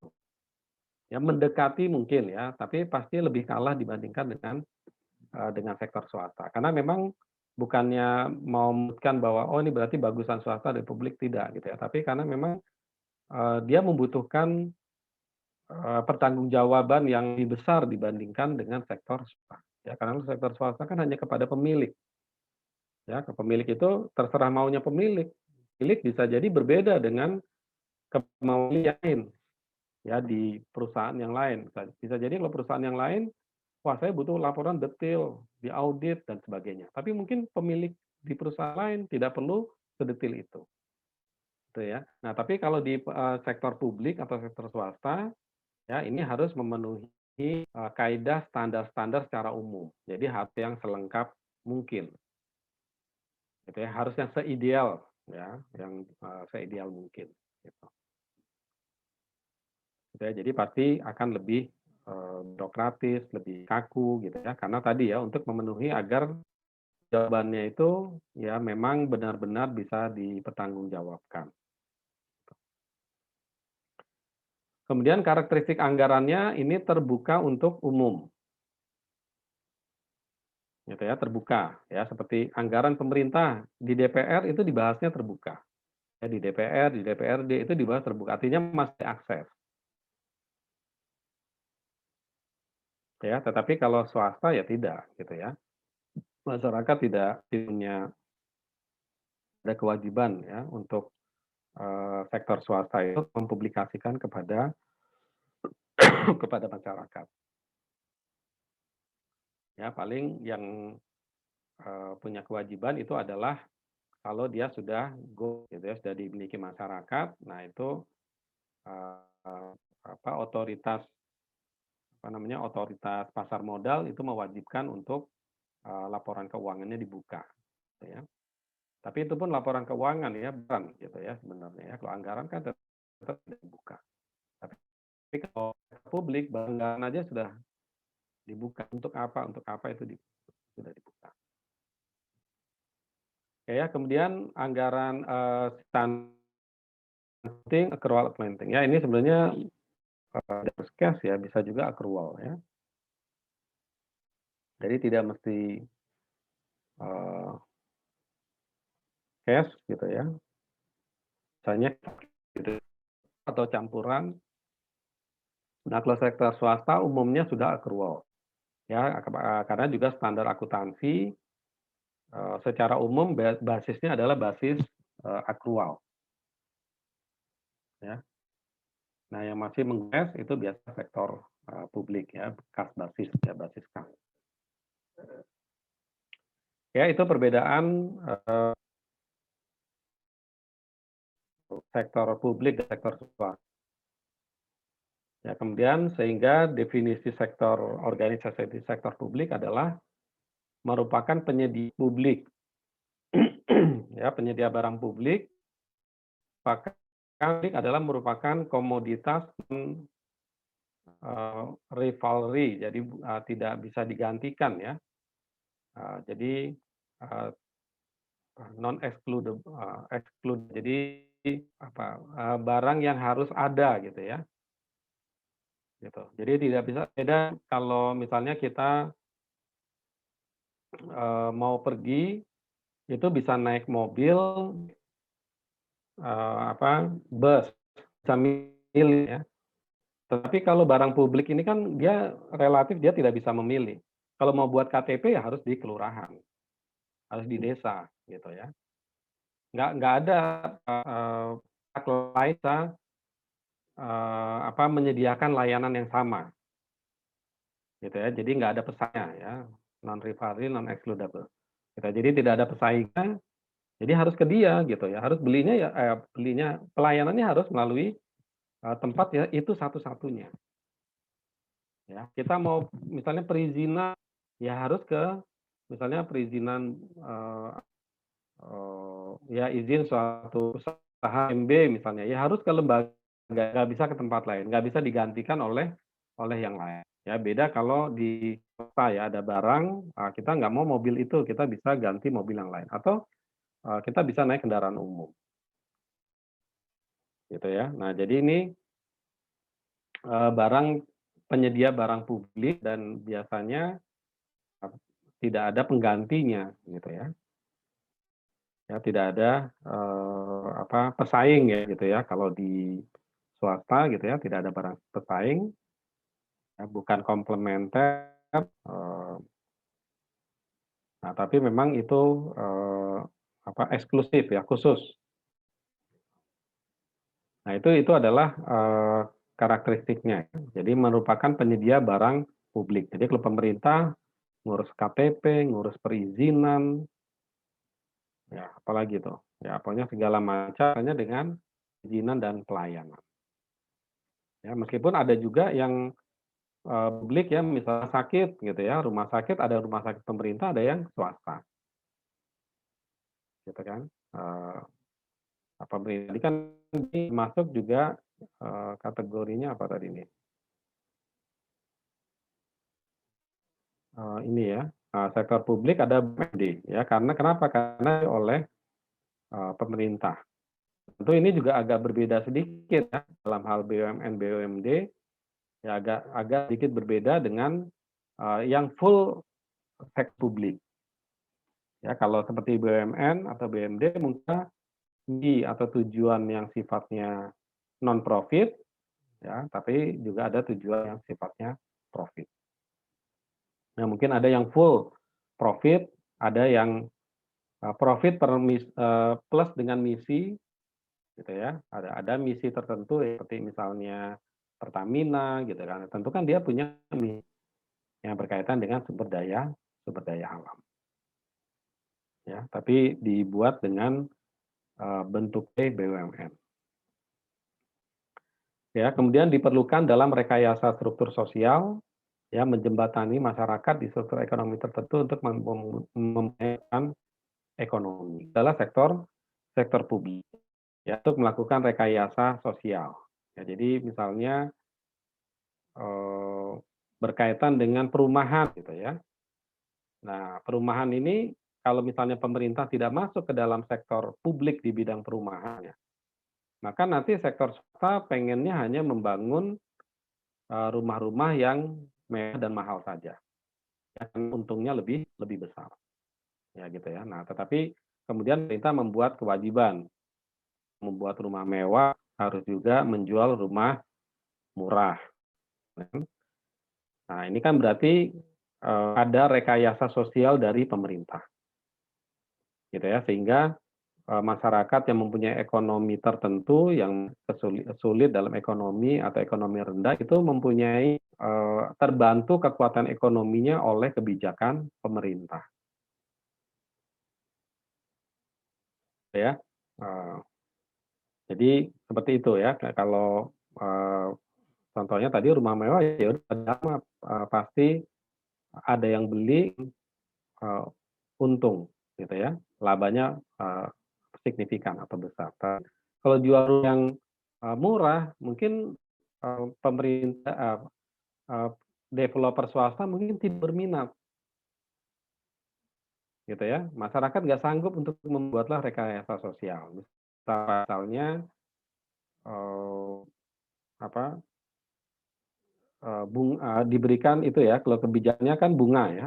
Ya, Ya, mendekati mungkin ya, tapi pasti lebih kalah dibandingkan dengan sektor swasta. Karena memang bukannya mau menyebutkan bahwa, oh ini berarti bagusan swasta dan publik, tidak gitu ya. Tapi karena memang, dia membutuhkan, pertanggungjawaban yang lebih besar dibandingkan dengan sektor swasta. Ya, karena sektor swasta kan hanya kepada pemilik. Ya, ke pemilik itu terserah maunya pemilik. Pemilik bisa jadi berbeda dengan kemauan yang lain, ya di perusahaan yang lain. Bisa jadi kalau perusahaan yang lain, wah saya butuh laporan detail, diaudit dan sebagainya. Tapi mungkin pemilik di perusahaan lain tidak perlu sedetil itu. Gitu ya. Nah, tapi kalau di sektor publik atau sektor swasta, ya ini harus memenuhi kaidah standar-standar secara umum. Jadi harus yang selengkap mungkin. Gitu ya, harus yang seideal ya, yang seideal mungkin gitu. Gitu ya, jadi pasti akan lebih birokratis, lebih kaku gitu ya, karena tadi ya untuk memenuhi agar jawabannya itu ya memang benar-benar bisa dipertanggungjawabkan. Kemudian karakteristik anggarannya ini terbuka untuk umum. Gitu ya, terbuka ya, seperti anggaran pemerintah di DPR itu dibahasnya terbuka. Ya, di DPR, di DPRD itu dibahas terbuka, artinya masih akses. Ya, tetapi kalau swasta ya tidak gitu ya. Masyarakat tidak punya ada kewajiban ya untuk sektor swasta itu mempublikasikan kepada kepada masyarakat. Ya, paling yang punya kewajiban itu adalah kalau dia sudah go gitu ya, sudah dimiliki masyarakat, nah itu otoritas otoritas pasar modal itu mewajibkan untuk laporan keuangannya dibuka, gitu ya. Tapi itu pun laporan keuangan ya, bukan gitu ya sebenarnya ya. Kalau anggaran kan tetap tidak dibuka. Tapi kalau publik anggaran aja sudah dibuka. Untuk apa? Untuk apa itu sudah dibuka. Oke ya, kemudian anggaran stunting, accrual planting. Ya, ini sebenarnya cash ya, bisa juga accrual ya. Jadi tidak mesti cash gitu ya. Misalnya gitu, atau campuran. Nah, kalau sektor swasta umumnya sudah accrual. Ya, karena juga standar akuntansi secara umum basisnya adalah basis accrual. Ya. Nah, yang masih meng-cash itu biasa sektor publik ya, kas basis ya, basis kas. Ya, itu perbedaan sektor publik dan sektor swasta. Ya, kemudian sehingga definisi sektor organisasi di sektor publik adalah merupakan penyedia publik. Ya, penyedia barang publik adalah merupakan komoditas rivalry, jadi tidak bisa digantikan ya. Jadi non exclude, jadi barang yang harus ada gitu ya. Gitu. Jadi tidak bisa beda kalau misalnya kita mau pergi itu bisa naik mobil, bus, bisa milih ya. Tetapi kalau barang publik ini kan dia relatif dia tidak bisa memilih. Kalau mau buat KTP ya harus di kelurahan, harus di desa gitu ya. Nggak ada lain menyediakan layanan yang sama gitu ya. Jadi nggak ada pesaingnya ya, non rivalry, non excludable. Gitu. Jadi tidak ada pesaingnya. Jadi harus ke dia gitu ya. Harus belinya ya pelayanannya harus melalui tempat ya itu satu-satunya. Ya, kita mau misalnya perizinan ya harus ke misalnya perizinan ya izin suatu usaha MB misalnya ya harus ke lembaga, nggak bisa ke tempat lain, nggak bisa digantikan oleh yang lain. Ya beda kalau di kota ya ada barang kita nggak mau mobil itu, kita bisa ganti mobil yang lain atau kita bisa naik kendaraan umum. Gitu ya. Nah, jadi ini penyedia barang publik dan biasanya tidak ada penggantinya gitu ya. Ya tidak ada pesaing ya gitu ya. Kalau di swasta gitu ya tidak ada barang pesaing, ya, bukan komplementer. Nah tapi memang itu eksklusif ya, khusus. Nah itu adalah karakteristiknya. Jadi merupakan penyedia barang publik. Jadi kalau pemerintah ngurus KTP, ngurus perizinan, ya apalagi tuh, ya pokoknya segala macamnya dengan perizinan dan pelayanan. Ya meskipun ada juga yang publik ya, misalnya sakit gitu ya, rumah sakit ada rumah sakit pemerintah, ada yang swasta, gitu kan. Pemerintah tadi kan masuk juga kategorinya apa tadi nih? Ini ya, sektor publik ada BUMD ya, karena kenapa? Karena oleh pemerintah. Tentu ini juga agak berbeda sedikit ya dalam hal BUMN, BUMD ya agak sedikit berbeda dengan yang full sektor publik. Ya kalau seperti BUMN atau BUMD mungkin atau tujuan yang sifatnya non profit ya, tapi juga ada tujuan yang sifatnya profit. Nah, mungkin ada yang full profit, ada yang profit plus dengan misi gitu ya. Ada misi tertentu seperti misalnya Pertamina gitu kan. Tentu kan dia punya misi yang berkaitan dengan sumber daya alam. Ya, tapi dibuat dengan bentuk BUMN. Ya, kemudian diperlukan dalam rekayasa struktur sosial ya menjembatani masyarakat di struktur ekonomi tertentu untuk memperbaikkan ekonomi. Adalah sektor publik ya untuk melakukan rekayasa sosial. Ya, jadi misalnya berkaitan dengan perumahan gitu ya. Nah, perumahan ini kalau misalnya pemerintah tidak masuk ke dalam sektor publik di bidang perumahan ya, maka nanti sektor swasta pengennya hanya membangun rumah-rumah yang mewah dan mahal saja. Ya, untungnya lebih besar. Ya gitu ya. Nah, tetapi kemudian pemerintah membuat kewajiban membuat rumah mewah harus juga menjual rumah murah. Nah, ini kan berarti ada rekayasa sosial dari pemerintah. Gitu ya, sehingga masyarakat yang mempunyai ekonomi tertentu yang sulit dalam ekonomi atau ekonomi rendah itu mempunyai terbantu kekuatan ekonominya oleh kebijakan pemerintah. Ya. Jadi seperti itu ya. Kalau contohnya tadi rumah mewah ya udah pasti ada yang beli untung gitu ya. Labanya signifikan atau besar. Kalau jual yang murah mungkin pemerintah developer swasta mungkin tidak berminat gitu ya. Masyarakat nggak sanggup untuk membuatlah rekayasa sosial. Misalnya diberikan itu ya, kalau kebijakannya kan bunga ya.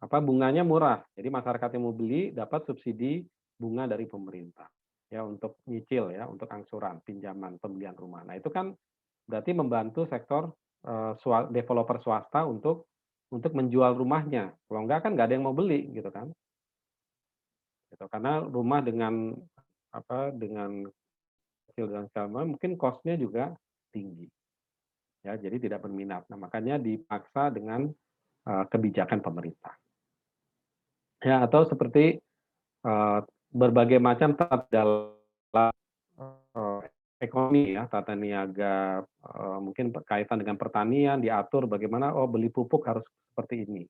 Bunganya murah. Jadi masyarakat yang mau beli dapat subsidi bunga dari pemerintah. Ya untuk nyicil ya, untuk angsuran, pinjaman, pembelian rumah. Nah, itu kan berarti membantu sektor developer swasta untuk menjual rumahnya. Kalau enggak kan nggak ada yang mau beli gitu kan. Gitu. Karena rumah dengan kecil dan segala mungkin cost-nya juga tinggi. Ya, jadi tidak berminat. Nah, makanya dipaksa dengan kebijakan pemerintah. Ya, atau seperti berbagai macam dalam ekonomi ya, tata niaga, mungkin berkaitan dengan pertanian, diatur bagaimana, beli pupuk harus seperti ini.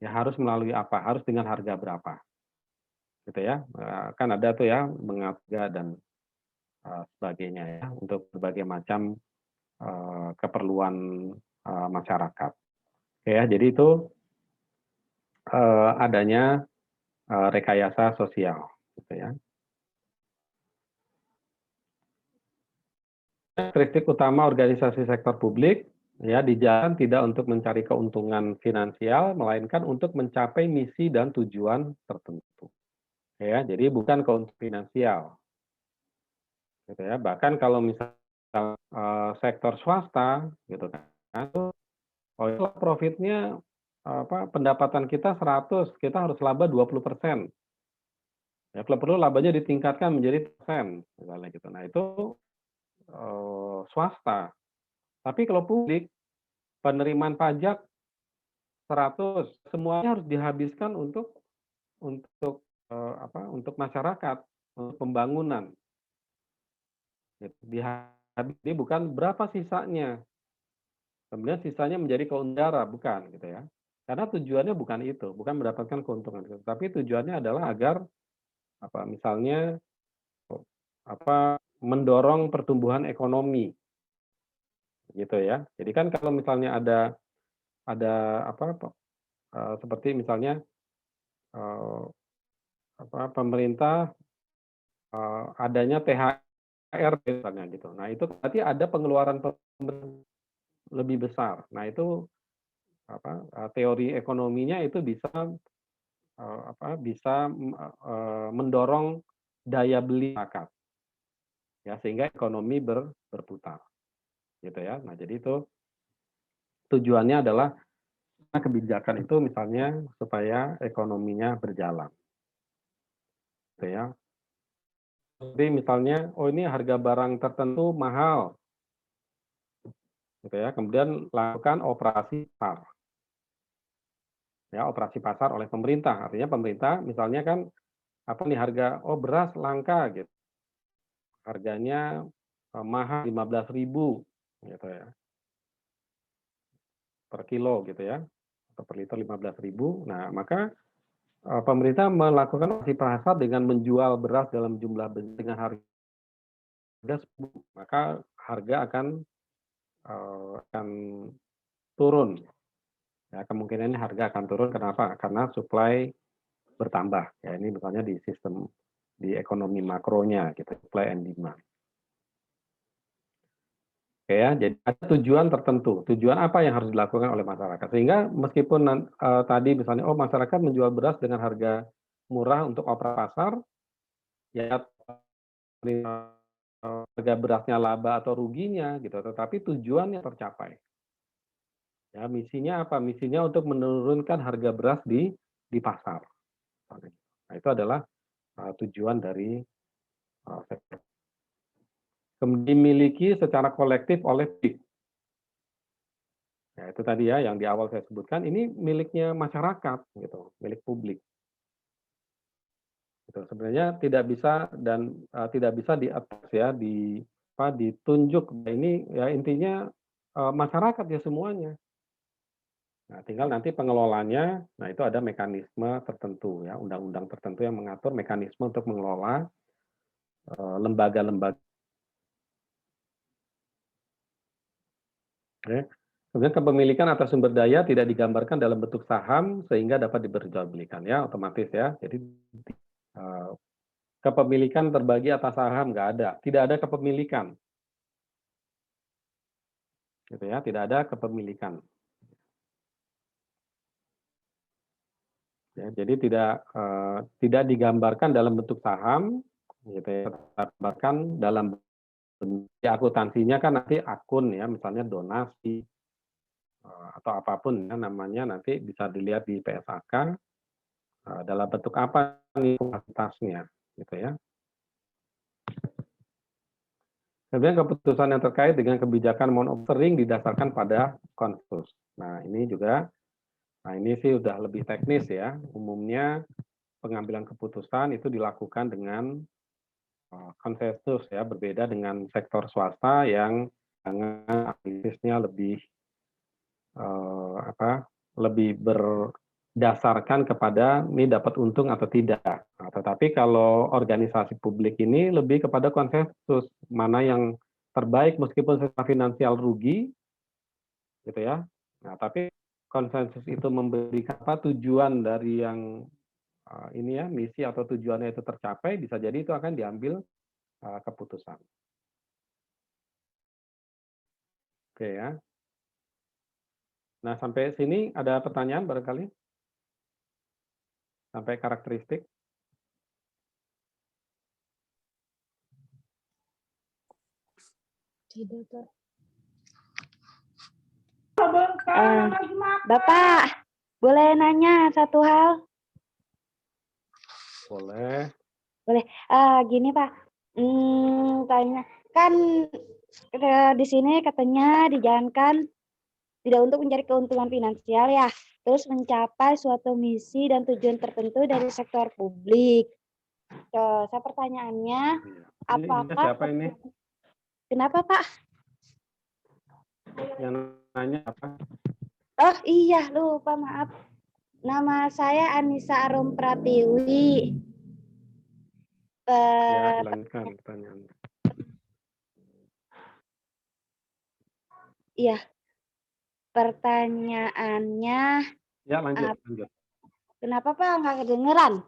Ya harus melalui apa, harus dengan harga berapa. Gitu ya. Kan ada tuh ya, mengatur dan sebagainya ya, untuk berbagai macam keperluan masyarakat. Oke ya, jadi itu adanya rekayasa sosial gitu ya. Kritik utama organisasi sektor publik ya dijalankan tidak untuk mencari keuntungan finansial, melainkan untuk mencapai misi dan tujuan tertentu. Ya, jadi bukan keuntungan finansial. Gitu ya. Bahkan kalau misal sektor swasta gitu kan, oh itu profitnya pendapatan kita 100, kita harus laba 20%. Ya, kalau perlu labanya ditingkatkan menjadi persen, misalnya gitu. Nah itu swasta. Tapi kalau publik, penerimaan pajak 100, semuanya harus dihabiskan untuk untuk masyarakat, untuk pembangunan. Gitu. Jadi bukan berapa sisanya, kemudian sisanya menjadi keuntungan, bukan gitu ya. Karena tujuannya bukan itu, bukan mendapatkan keuntungan, tapi tujuannya adalah agar misalnya mendorong pertumbuhan ekonomi gitu ya. Jadi kan kalau misalnya ada seperti misalnya eh, pemerintah adanya THR misalnya gitu. Nah, itu berarti ada pengeluaran lebih besar. Nah, itu teori ekonominya itu bisa mendorong daya beli masyarakat ya sehingga ekonomi berputar gitu ya. Nah, jadi itu tujuannya adalah kebijakan itu misalnya supaya ekonominya berjalan gitu ya. Jadi misalnya, oh ini harga barang tertentu mahal, gitu ya. Kemudian lakukan operasi pasar, ya operasi pasar oleh pemerintah. Artinya pemerintah, misalnya kan apa nih harga, oh beras langka, gitu. Harganya mahal 15.000, gitu ya, per kilo, gitu ya, atau per liter 15.000. Nah, maka pemerintah melakukan operasi pasar dengan menjual beras dalam jumlah dengan harga 10, maka harga akan turun. Ya, kemungkinannya harga akan turun. Kenapa? Karena supply bertambah. Ya, ini misalnya di sistem di ekonomi makronya, gitu, supply and demand. Oke ya, jadi ada tujuan tertentu. Tujuan apa yang harus dilakukan oleh masyarakat? Sehingga meskipun tadi misalnya, oh masyarakat menjual beras dengan harga murah untuk operasi pasar, ya harga berasnya laba atau ruginya, gitu. Tetapi tujuannya tercapai. Ya, misinya apa? Misinya untuk menurunkan harga beras di pasar. Nah, itu adalah tujuan dari sektor. Kemudian dimiliki secara kolektif oleh publik. Ya, itu tadi ya yang di awal saya sebutkan, ini miliknya masyarakat, gitu, milik publik. Gitu. Sebenarnya tidak bisa dan tidak bisa di atas ya, ditunjuk. Ini ya intinya masyarakat ya semuanya. Nah, tinggal nanti pengelolanya, nah itu ada mekanisme tertentu ya, undang-undang tertentu yang mengatur mekanisme untuk mengelola lembaga-lembaga. Ya. Kemudian kepemilikan atas sumber daya tidak digambarkan dalam bentuk saham sehingga dapat diperjualbelikan ya otomatis ya. Jadi kepemilikan terbagi atas saham nggak ada, tidak ada kepemilikan, gitu ya, tidak ada kepemilikan. Ya, jadi tidak digambarkan dalam bentuk saham, gitu ya, digambarkan dalam akuntansinya kan nanti akun ya, misalnya donasi atau apapun ya namanya nanti bisa dilihat di PSAK dalam bentuk apa nih kuantitasnya, gitu ya. Kemudian keputusan yang terkait dengan kebijakan monitoring didasarkan pada konsensus. Nah ini juga, nah ini sih udah lebih teknis ya. Umumnya pengambilan keputusan itu dilakukan dengan konsensus ya, berbeda dengan sektor swasta yang dengan aktivisnya lebih berdasarkan kepada ini dapat untung atau tidak. Nah, tetapi kalau organisasi publik ini lebih kepada konsensus mana yang terbaik meskipun secara finansial rugi, gitu ya. Nah, tapi konsensus itu memberikan apa tujuan dari yang ini ya misi atau tujuannya itu tercapai, bisa jadi itu akan diambil keputusan. Oke ya. Nah, sampai sini ada pertanyaan barangkali? Sampai karakteristik? Tidak, Pak. Bapak, boleh nanya satu hal? Boleh. Boleh. Gini Pak, tanya kan di sini katanya dijalankan tidak untuk mencari keuntungan finansial ya, terus mencapai suatu misi dan tujuan tertentu dari sektor publik. Saya pertanyaannya, Iya. Ini siapa ini? Kenapa Pak? Yang nanya apa? Oh iya, lupa maaf. Nama saya Anissa Arum Pratiwi. Ya, dilanjutkan pertanyaan. Iya, pertanyaannya, Ya, lanjut. kenapa Pak nggak kedengeran?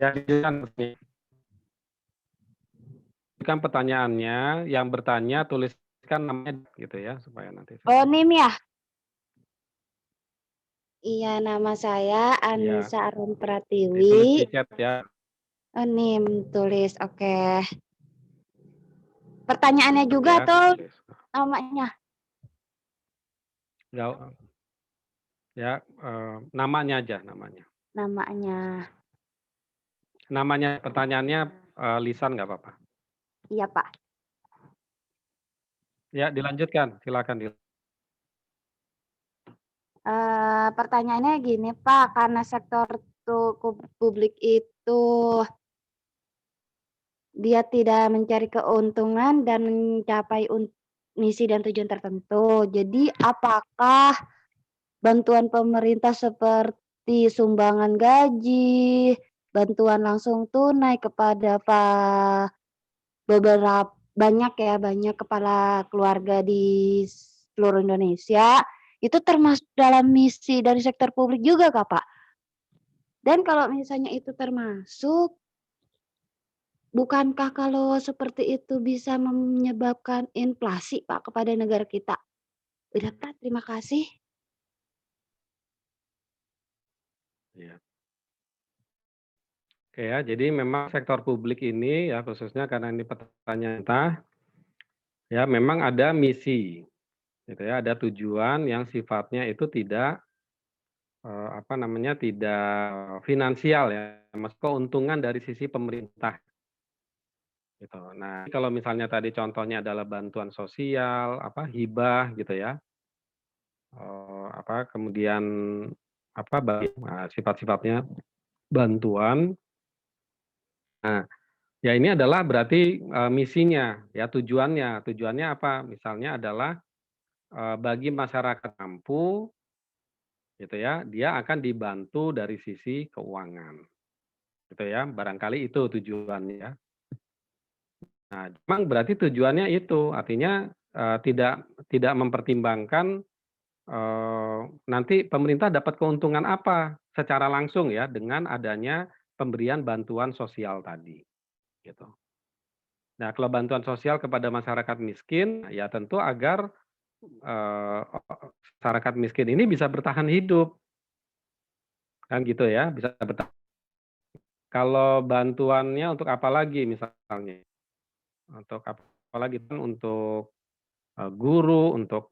Ya, dilanjutkan pertanyaannya, yang bertanya tuliskan namanya gitu ya, supaya nanti. Oh, NIM ya? Iya, nama saya Iya. Anissa Arum Ditulis Pratiwi. di chat ya. Oh, NIM tulis, oke. Pertanyaannya juga Ya, tuh ditulis. namanya. Ya, namanya aja, namanya. Namanya. Namanya, pertanyaannya lisan nggak apa-apa. Iya, Pak. Ya, dilanjutkan, silakan. Pertanyaannya gini, Pak, karena sektor publik itu dia tidak mencari keuntungan dan mencapai misi dan tujuan tertentu. Jadi, apakah bantuan pemerintah seperti sumbangan gaji, bantuan langsung tunai kepada banyak kepala keluarga di seluruh Indonesia, itu termasuk dalam misi dari sektor publik juga Kak, Pak? Dan kalau misalnya itu termasuk, bukankah kalau seperti itu bisa menyebabkan inflasi Pak kepada negara kita? Udah Pak, terima kasih. Ya. Oke ya, jadi memang sektor publik ini ya khususnya karena ini pertanyaan kita, ya memang ada misi, gitu ya, ada tujuan yang sifatnya itu tidak tidak finansial ya, mas keuntungan dari sisi pemerintah. Gitu. Nah, kalau misalnya tadi contohnya adalah bantuan sosial, hibah gitu ya, kemudian sifat-sifatnya bantuan. Nah, ya ini adalah berarti misinya, ya tujuannya. Tujuannya apa? Misalnya adalah bagi masyarakat mampu, gitu ya, dia akan dibantu dari sisi keuangan, gitu ya. Barangkali itu tujuannya. Nah, memang berarti tujuannya itu, artinya tidak mempertimbangkan nanti pemerintah dapat keuntungan apa secara langsung ya dengan adanya pemberian bantuan sosial tadi, gitu. Nah, kalau bantuan sosial kepada masyarakat miskin, ya tentu agar masyarakat miskin ini bisa bertahan hidup, kan gitu ya, bisa bertahan. Kalau bantuannya untuk apa lagi misalnya? Untuk apa lagi? Untuk guru, untuk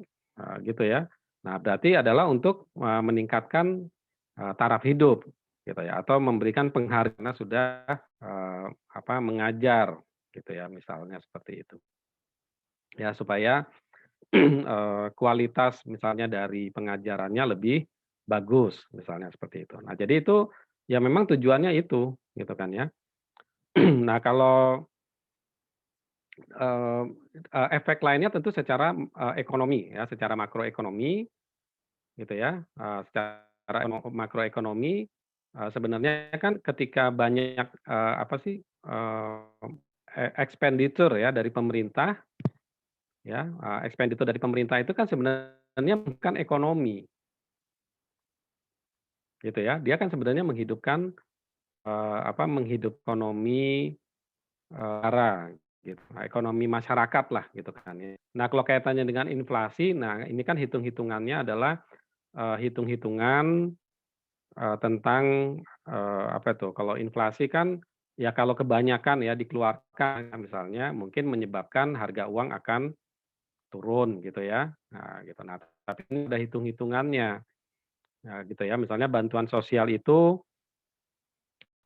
gitu ya. Nah, berarti adalah untuk meningkatkan taraf hidup gitu ya, atau memberikan penghargaan karena sudah mengajar gitu ya, misalnya seperti itu. Ya, supaya kualitas misalnya dari pengajarannya lebih bagus, misalnya seperti itu. Nah, jadi itu ya memang tujuannya itu, gitu kan ya. Nah, kalau efek lainnya tentu secara ekonomi ya, secara makroekonomi gitu ya, secara makroekonomi sebenarnya kan ketika banyak expenditure ya dari pemerintah ya, expenditure dari pemerintah itu kan sebenarnya bukan ekonomi, gitu ya. Dia kan sebenarnya menghidupkan, menghidup ekonomi negara gitu. Nah, ekonomi masyarakat lah gitu kan ya. Nah, kalau kaitannya dengan inflasi, nah ini kan hitung-hitungannya adalah hitung-hitungan tentang apa itu? Kalau inflasi kan ya kalau kebanyakan ya dikeluarkan misalnya mungkin menyebabkan harga uang akan turun gitu ya. Nah, gitu. Nah, tapi ini ada hitung-hitungannya. Nah, gitu ya. Misalnya bantuan sosial itu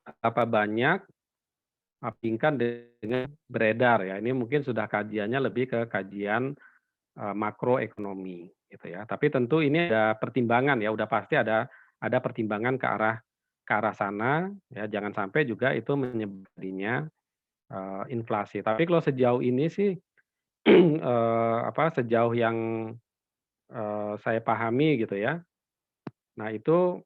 apa banyak bandingkan dengan beredar ya. Ini mungkin sudah kajiannya lebih ke kajian makroekonomi gitu ya. Tapi tentu ini ada pertimbangan ya, udah pasti ada pertimbangan ke arah sana ya. Jangan sampai juga itu menyebabkannya inflasi. Tapi kalau sejauh ini sih sejauh yang saya pahami gitu ya. Nah itu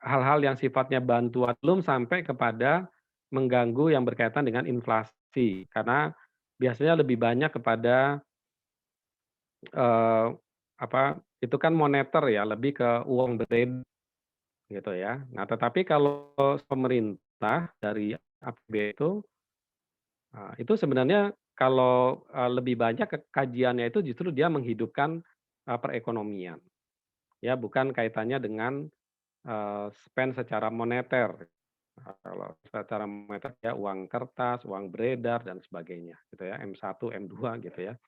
hal-hal yang sifatnya bantuan belum sampai kepada mengganggu yang berkaitan dengan inflasi. Karena biasanya lebih banyak kepada Eee, itu kan moneter ya, lebih ke uang beredar gitu ya. Nah, tetapi kalau pemerintah dari APBN itu sebenarnya kalau lebih banyak kajiannya itu justru dia menghidupkan perekonomian, ya bukan kaitannya dengan spend secara moneter. Kalau secara moneter ya uang kertas, uang beredar dan sebagainya gitu ya, M1, M2 gitu ya.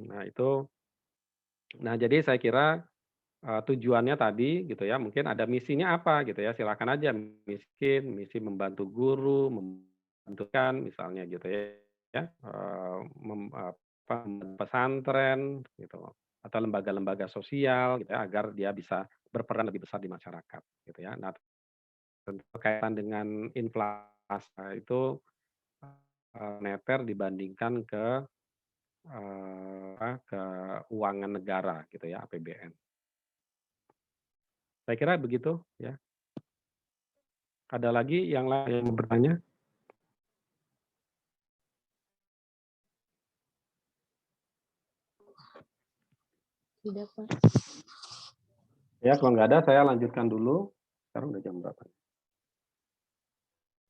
Nah itu jadi saya kira tujuannya tadi gitu ya, mungkin ada misinya apa gitu ya, silakan aja misi membantu guru, membantukan misalnya gitu ya, pesantren gitu, atau lembaga-lembaga sosial gitu ya, agar dia bisa berperan lebih besar di masyarakat gitu ya. Nah, tentu berkaitan dengan inflasi itu, neter dibandingkan ke, keuangan negara gitu ya, APBN. Saya kira begitu ya. Ada lagi yang lain yang mau bertanya? Tidak, Pak. Ya, kalau nggak ada saya lanjutkan dulu. Sekarang udah jam berapa?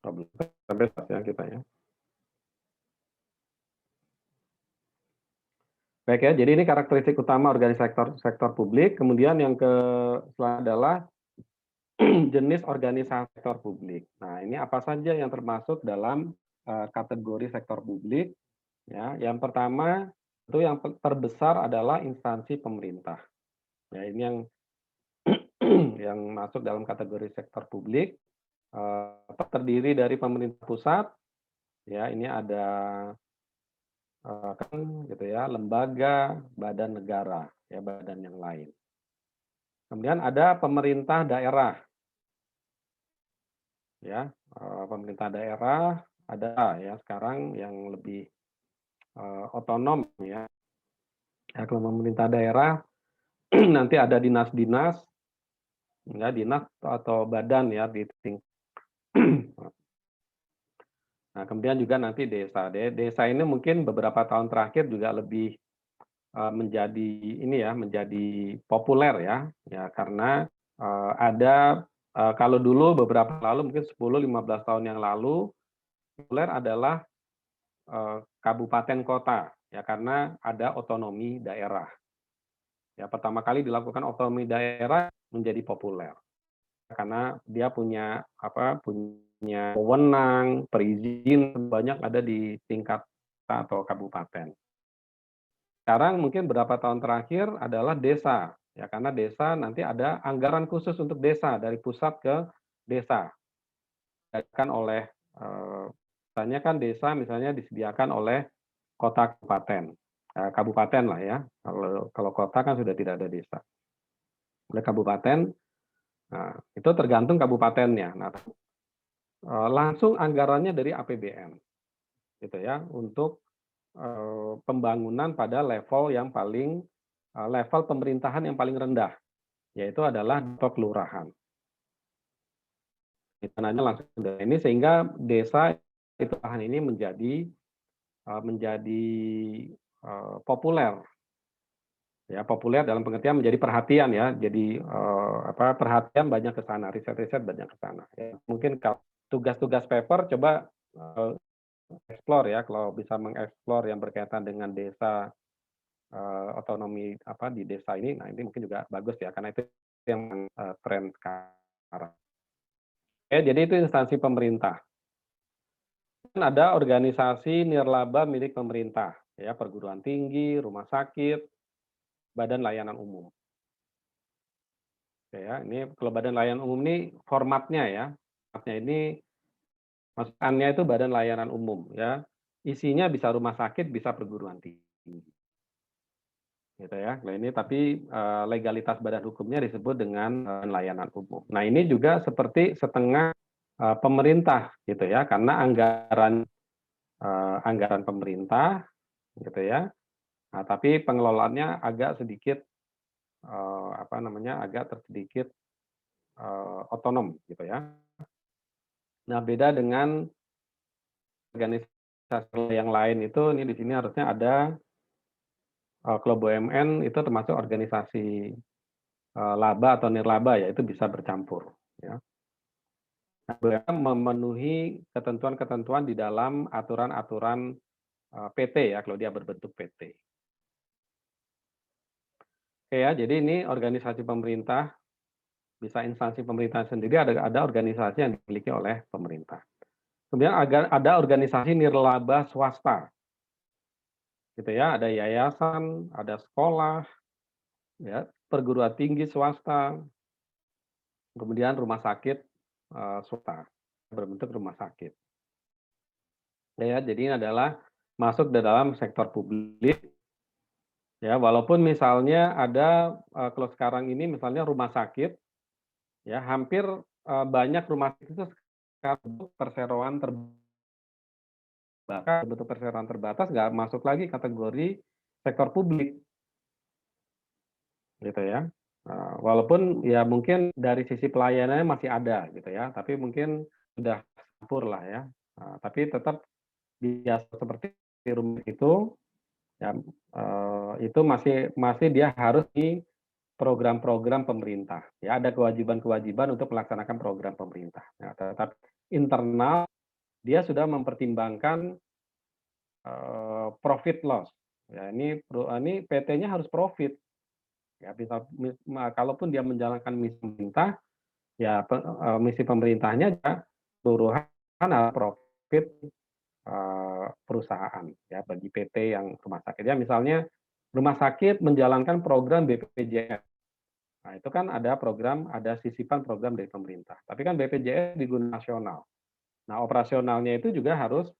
Oh, belum sampai ya kita ya. Baik ya, jadi ini karakteristik utama organisasi sektor publik. Kemudian yang selanjutnya adalah jenis organisasi sektor publik. Nah, ini apa saja yang termasuk dalam kategori sektor publik? Ya, yang pertama itu yang terbesar adalah instansi pemerintah. Ya, ini yang yang masuk dalam kategori sektor publik. Terdiri dari pemerintah pusat, ya ini ada kan gitu ya, lembaga, badan negara, ya badan yang lain. Kemudian ada pemerintah daerah, ya pemerintah daerah ada ya sekarang yang lebih otonom ya. Ya kalau pemerintah daerah nanti ada dinas-dinas, ya dinas atau badan ya di tingkat. Nah, kemudian juga nanti desa. Desa ini mungkin beberapa tahun terakhir juga lebih menjadi ini ya, menjadi populer ya. Ya karena ada kalau dulu beberapa lalu mungkin 10-15 tahun yang lalu populer adalah kabupaten kota ya karena ada otonomi daerah. Ya pertama kali dilakukan otonomi daerah menjadi populer. Karena dia punya punya wewenang, perizinan banyak ada di tingkat atau kabupaten. Sekarang mungkin beberapa tahun terakhir adalah desa, ya karena desa nanti ada anggaran khusus untuk desa dari pusat ke desa. Disediakan oleh misalnya kan desa misalnya disediakan oleh kota kabupaten, kabupaten lah ya. Kalau kota kan sudah tidak ada desa. Oleh kabupaten. Nah, itu tergantung kabupatennya. Nah, langsung anggarannya dari APBN, gitu ya, untuk pembangunan pada level yang paling level pemerintahan yang paling rendah, yaitu adalah level kelurahan. Dananya langsung dari ini sehingga desa itu lahan ini menjadi populer. Ya, populer dalam pengertian menjadi perhatian ya. Jadi perhatian banyak ke sana, riset-riset banyak ke sana. Ya, mungkin kalau tugas-tugas paper coba explore ya, kalau bisa mengeksplor yang berkaitan dengan desa, otonomi di desa ini, nah ini mungkin juga bagus ya, karena itu yang, tren sekarang. Oke, jadi itu instansi pemerintah. Dan ada organisasi nirlaba milik pemerintah, ya, perguruan tinggi, rumah sakit, badan layanan umum. Oke ya, ini kalau badan layanan umum ini formatnya ya, formatnya ini masukannya itu badan layanan umum ya, isinya bisa rumah sakit, bisa perguruan tinggi, gitu ya. Nah ini tapi, legalitas badan hukumnya disebut dengan, layanan umum. Nah ini juga seperti setengah, pemerintah gitu ya, karena anggaran pemerintah gitu ya. Nah tapi pengelolaannya agak sedikit, sedikit, otonom gitu ya. Nah beda dengan organisasi yang lain itu, ini di sini harusnya ada, kalau BUMN itu termasuk organisasi, laba atau nirlaba ya, itu bisa bercampur ya. Nah, BUMN memenuhi ketentuan-ketentuan di dalam aturan-aturan, PT ya, kalau dia berbentuk PT. Oke ya, jadi ini organisasi pemerintah, bisa instansi pemerintah sendiri, ada organisasi yang dimiliki oleh pemerintah. Kemudian ada organisasi nirlaba swasta, gitu ya, ada yayasan, ada sekolah, ya, perguruan tinggi swasta, kemudian rumah sakit, swasta, berbentuk rumah sakit. Ya, jadi ini adalah masuk di dalam sektor publik, ya, walaupun misalnya ada, kalau sekarang ini misalnya rumah sakit, ya, hampir, banyak rumah sakit itu sekarang bentuk perseroan terbatas nggak masuk lagi kategori sektor publik, gitu ya. Walaupun ya mungkin dari sisi pelayanannya masih ada gitu ya, tapi mungkin sudah campur lah ya. Tapi tetap biasa seperti rumah itu ya, itu masih masih dia harus di program-program pemerintah. Ya ada kewajiban-kewajiban untuk melaksanakan program pemerintah. Nah, tetapi internal dia sudah mempertimbangkan, profit loss. Ya ini PT-nya harus profit. Ya bisa kalaupun dia menjalankan misi pemerintah, ya misi pemerintahnya juga keseluruhan adalah profit, perusahaan ya bagi PT yang rumah sakit. Ya misalnya rumah sakit menjalankan program BPJS. Nah, itu kan ada program, ada sisipan program dari pemerintah. Tapi kan BPJS di guna nasional. Nah, operasionalnya itu juga harus,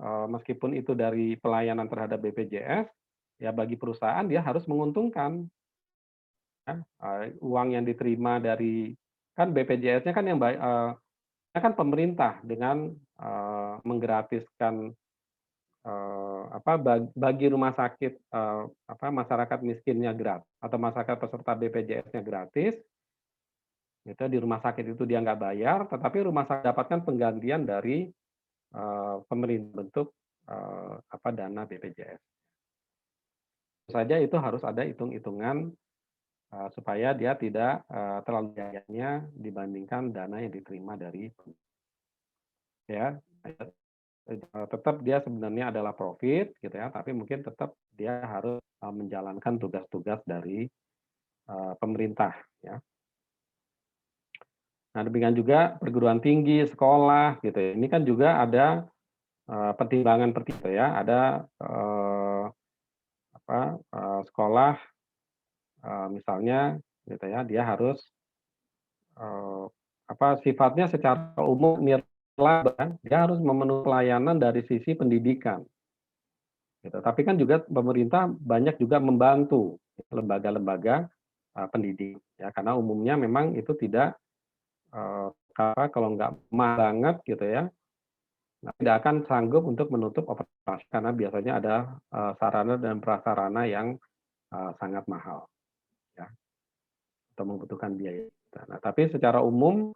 meskipun itu dari pelayanan terhadap BPJS, ya bagi perusahaan dia harus menguntungkan. Ya, uang yang diterima dari kan BPJS-nya kan kan pemerintah dengan, menggratiskan, bagi rumah sakit, masyarakat miskinnya gratis atau masyarakat peserta BPJS-nya gratis, itu di rumah sakit itu dia nggak bayar, tetapi rumah sakit dapatkan penggantian dari, pemerintah bentuk, dana BPJS. Tentu saja itu harus ada hitung-hitungan, supaya dia tidak, terlalu biayanya dibandingkan dana yang diterima dari ya, tetap dia sebenarnya adalah profit gitu ya, tapi mungkin tetap dia harus, menjalankan tugas-tugas dari, pemerintah ya. Nah demikian juga perguruan tinggi, sekolah gitu ya, ini kan juga ada, pertimbangan gitu ya, ada, sekolah, misalnya gitu ya, dia harus, eee, sifatnya secara umum nirlaba, dia harus memenuhi pelayanan dari sisi pendidikan, gitu. Tapi kan juga pemerintah banyak juga membantu lembaga-lembaga, pendidik, ya, karena umumnya memang itu tidak, kalau nggak mahal banget gitu ya, nah, tidak akan sanggup untuk menutup operasi karena biasanya ada, sarana dan prasarana yang, sangat mahal, ya, atau membutuhkan biaya. Nah, tapi secara umum,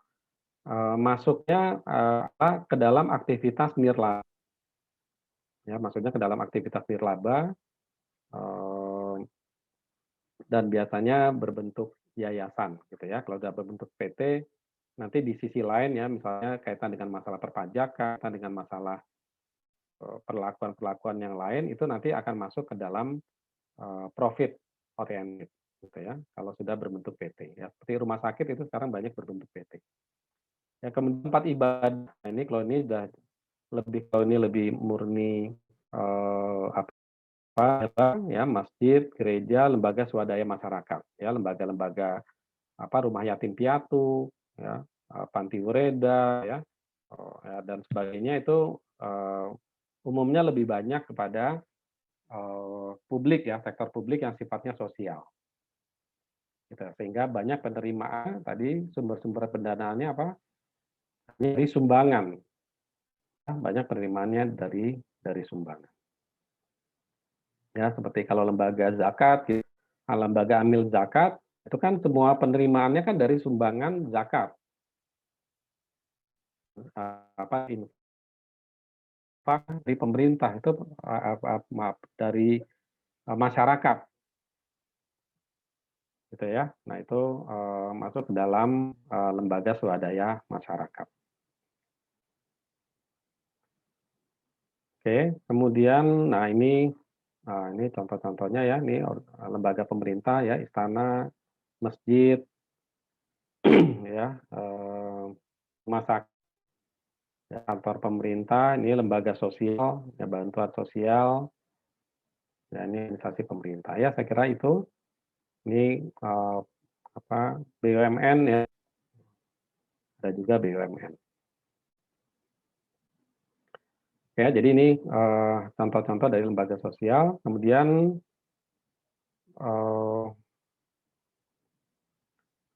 masuknya, ke dalam aktivitas nirlaba, ya, maksudnya ke dalam aktivitas nirlaba, eee, dan biasanya berbentuk yayasan gitu ya. Kalau sudah berbentuk PT, nanti di sisi lain ya, misalnya kaitan dengan masalah perpajakan, kaitan dengan masalah perlakuan-perlakuan yang lain itu nanti akan masuk ke dalam profit oriented gitu ya, kalau sudah berbentuk PT ya. Seperti rumah sakit itu sekarang banyak berbentuk PT. Ya, kemudian tempat ibadah, nah ini kalau ini udah lebih murni ya, masjid, gereja, lembaga swadaya masyarakat ya, lembaga-lembaga rumah yatim piatu ya, panti ureda ya, ya dan sebagainya itu umumnya lebih banyak kepada publik ya, sektor publik yang sifatnya sosial. Gitu. Sehingga banyak penerimaan tadi sumber-sumber pendanaannya dari sumbangan. Banyak penerimaannya dari sumbangan. Ya, seperti kalau lembaga zakat, gitu, lembaga amil zakat itu kan semua penerimaannya kan dari sumbangan zakat. Dari pemerintah itu maaf dari masyarakat gitu ya. Nah, itu masuk ke dalam lembaga swadaya masyarakat. Oke, kemudian nah ini contoh-contohnya ya, ini lembaga pemerintah ya, istana, masjid, ya, rumah sakit, ya, kantor pemerintah, ini lembaga sosial, ya, bantuan sosial, ya, ini instansi pemerintah. Ya, saya kira itu, ini BUMN ya, ada juga BUMN. Ya, jadi ini contoh-contoh dari lembaga sosial. Kemudian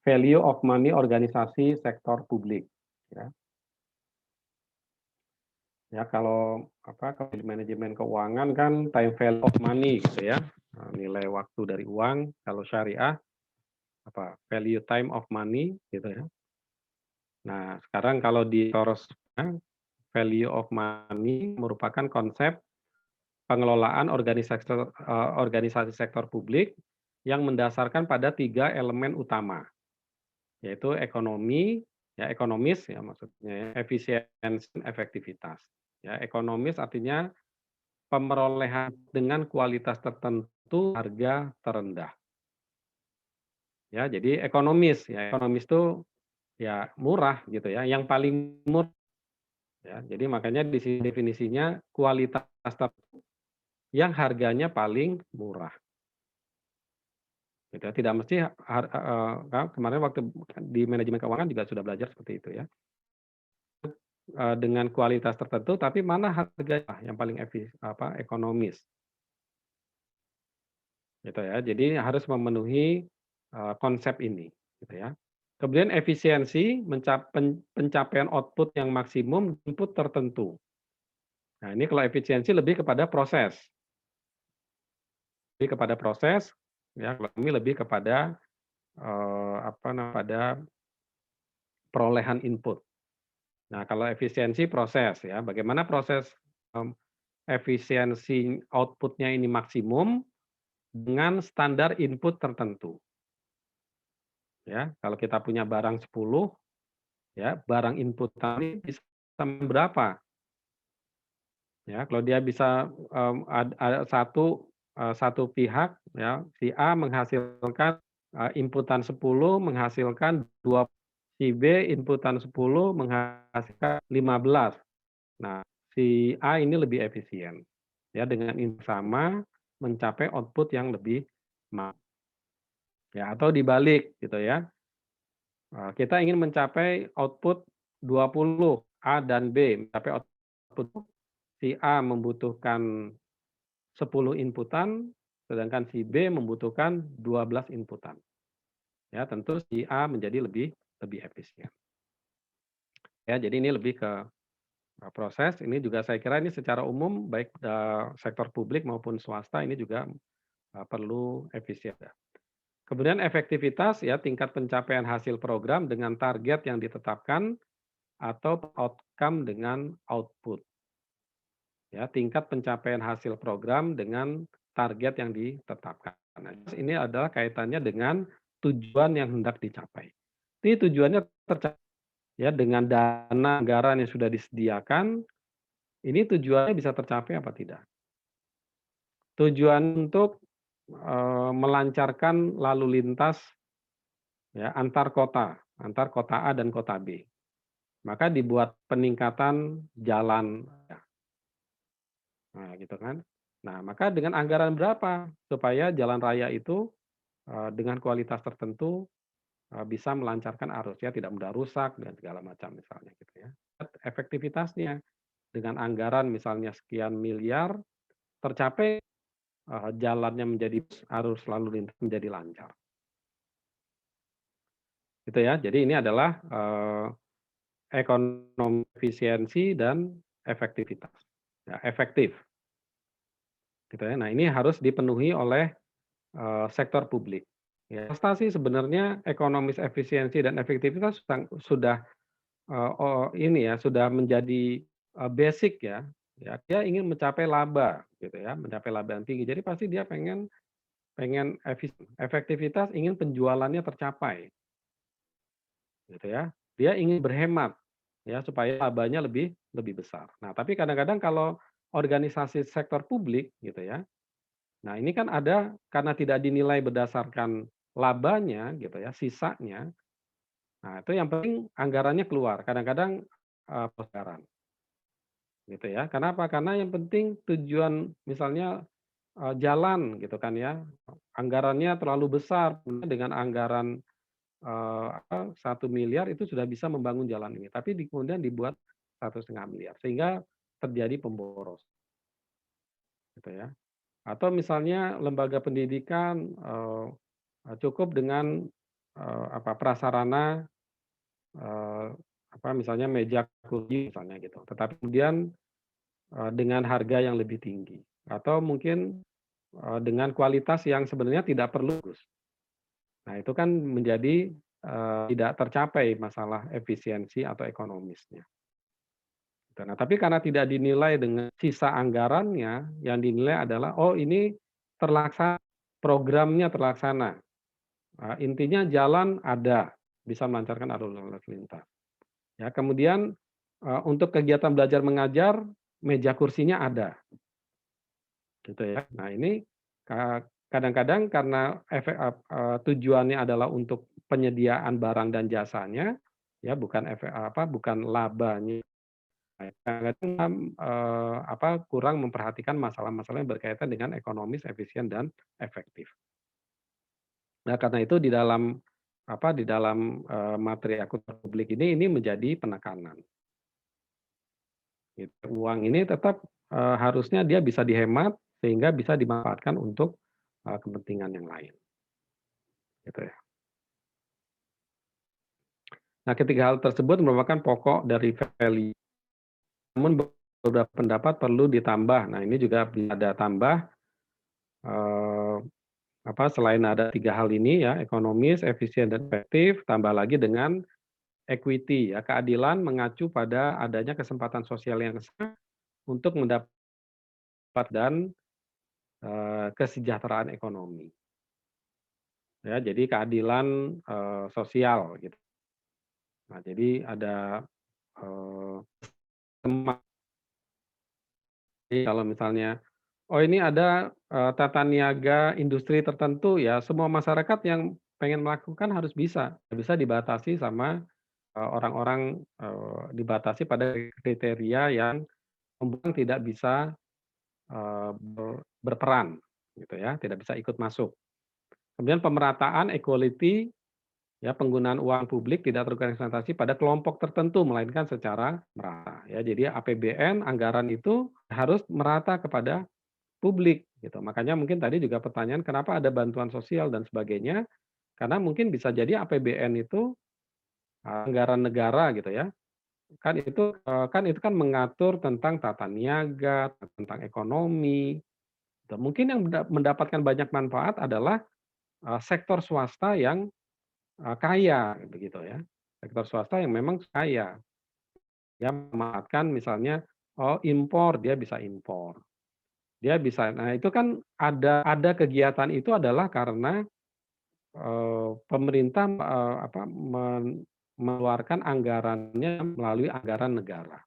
value of money organisasi sektor publik. Ya, ya kalau di manajemen keuangan kan time value of money gitu ya, nilai waktu dari uang. Kalau syariah value time of money gitu ya. Nah sekarang kalau di Toros value of money merupakan konsep pengelolaan organisasi sektor publik yang mendasarkan pada 3 elemen utama, yaitu ekonomi, ya ekonomis ya maksudnya, efisiensi, efektivitas. Ya, ekonomis artinya pemerolehan dengan kualitas tertentu, harga terendah. Ya, jadi ekonomis ya, ekonomis itu ya murah gitu ya, yang paling murah. Ya, jadi makanya di sini definisinya kualitas tertentu yang harganya paling murah. Gitu ya. Tidak mesti kemarin waktu di manajemen keuangan juga sudah belajar seperti itu ya. Dengan kualitas tertentu, tapi mana harganya yang paling ekonomis. Gitu ya. Jadi harus memenuhi konsep ini, gitu ya. Kemudian efisiensi pencapaian output yang maksimum input tertentu. Nah, ini kalau efisiensi lebih kepada proses. Lebih kepada proses, ya, kalau kami lebih kepada pada perolehan input. Nah, kalau efisiensi proses ya, bagaimana proses efisiensi outputnya ini maksimum dengan standar input tertentu. Ya, kalau kita punya barang 10, ya, barang input tadi bisa berapa? Ya, kalau dia bisa ada satu pihak ya, si A menghasilkan inputan 10 menghasilkan 2, si B inputan 10 menghasilkan 15. Nah, si A ini lebih efisien. Ya, dengan input sama mencapai output yang lebih mahal. Ya, atau dibalik gitu ya. Kita ingin mencapai output 20, A dan B mencapai output, si A membutuhkan 10 inputan, sedangkan si B membutuhkan 12 inputan. Ya, tentu si A menjadi lebih efisien. Ya, jadi ini lebih ke proses. Ini juga saya kira ini secara umum baik sektor publik maupun swasta ini juga perlu efisien. Kemudian efektivitas ya, tingkat pencapaian hasil program dengan target yang ditetapkan atau outcome dengan output. Ya, tingkat pencapaian hasil program dengan target yang ditetapkan. Nah, ini adalah kaitannya dengan tujuan yang hendak dicapai. Ini tujuannya tercapai ya dengan dana anggaran yang sudah disediakan ini tujuannya bisa tercapai apa tidak? Tujuan untuk, melancarkan lalu lintas ya antar kota A dan kota B. Maka dibuat peningkatan jalan ya, nah gitu kan. Nah, maka dengan anggaran berapa supaya jalan raya itu, dengan kualitas tertentu, bisa melancarkan arus ya, tidak mudah rusak dan segala macam misalnya gitu ya. Efektivitasnya dengan anggaran misalnya sekian miliar tercapai, jalannya menjadi arus lalu lintas menjadi lancar. Gitu ya. Jadi ini adalah, ekonomi efisiensi dan efektivitas. Ya, efektif, gitu ya. Nah, ini harus dipenuhi oleh, sektor publik. Ya, swasta sih sebenarnya ekonomis efisiensi dan efektivitas sudah, ini ya, sudah menjadi, basic ya. Ya, dia ingin mencapai laba gitu ya, mencapai laba yang tinggi. Jadi pasti dia pengen pengen efektivitas, ingin penjualannya tercapai, gitu ya. Dia ingin berhemat, ya supaya labanya lebih lebih besar. Nah, tapi kadang-kadang kalau organisasi sektor publik gitu ya, nah ini kan ada karena tidak dinilai berdasarkan labanya gitu ya, sisanya, nah itu yang penting anggarannya keluar, kadang-kadang, anggaran gitu ya. Kenapa? Karena yang penting tujuan misalnya, jalan gitu kan ya, anggarannya terlalu besar dengan anggaran 1 miliar itu sudah bisa membangun jalan ini, tapi kemudian dibuat 1,5 miliar sehingga terjadi pemborosan, gitu ya. Atau misalnya lembaga pendidikan, cukup dengan, prasarana, eee, misalnya meja kursi misalnya gitu, tetapi kemudian, dengan harga yang lebih tinggi atau mungkin, dengan kualitas yang sebenarnya tidak perlu. Nah, itu kan menjadi, tidak tercapai masalah efisiensi atau ekonomisnya. Gitu. Nah, tapi karena tidak dinilai dengan sisa anggarannya, yang dinilai adalah, "Oh ini terlaksana, programnya terlaksana." Intinya jalan ada, bisa melancarkan arus lalu lintas. Ya, kemudian, untuk kegiatan belajar mengajar, meja kursinya ada, gitu ya. Nah ini, kadang-kadang karena tujuannya adalah untuk penyediaan barang dan jasanya, ya bukan labanya. Nah, kadang-kadang, kurang memperhatikan masalah-masalah yang berkaitan dengan ekonomis, efisien, dan efektif. Nah, karena itu di dalam materi akuntan publik ini menjadi penekanan. Gitu. Uang ini tetap, harusnya dia bisa dihemat sehingga bisa dimanfaatkan untuk, kepentingan yang lain, gitu ya. Nah, ketiga hal tersebut merupakan pokok dari value, namun beberapa pendapat perlu ditambah. Nah, ini juga bisa ada tambah, eee, selain ada 3 hal ini ya, ekonomis, efisien, dan efektif, tambah lagi dengan equity ya, keadilan mengacu pada adanya kesempatan sosial yang sama untuk mendapat dan, kesejahteraan ekonomi. Ya, jadi keadilan, sosial gitu. Nah, jadi ada, eee, jadi kalau misalnya, oh ini ada, tata niaga industri tertentu ya, semua masyarakat yang pengen melakukan harus bisa, bisa dibatasi sama, orang-orang, dibatasi pada kriteria yang memang tidak bisa, berperan gitu ya, tidak bisa ikut masuk. Kemudian pemerataan equality. Ya, penggunaan uang publik tidak terkonsentrasi pada kelompok tertentu, melainkan secara merata. Ya, jadi APBN, anggaran itu harus merata kepada publik, gitu. Makanya mungkin tadi juga pertanyaan, kenapa ada bantuan sosial dan sebagainya, karena mungkin bisa jadi APBN itu, anggaran negara gitu ya, kan itu kan mengatur tentang tata niaga, tentang ekonomi, gitu. Mungkin yang mendapatkan banyak manfaat adalah, sektor swasta yang kaya begitu ya. Sektor swasta yang memang kaya, dia memanfaatkan misalnya, oh impor, dia bisa impor. Dia bisa nah itu kan ada kegiatan itu adalah karena, pemerintah, mengeluarkan anggarannya melalui anggaran negara.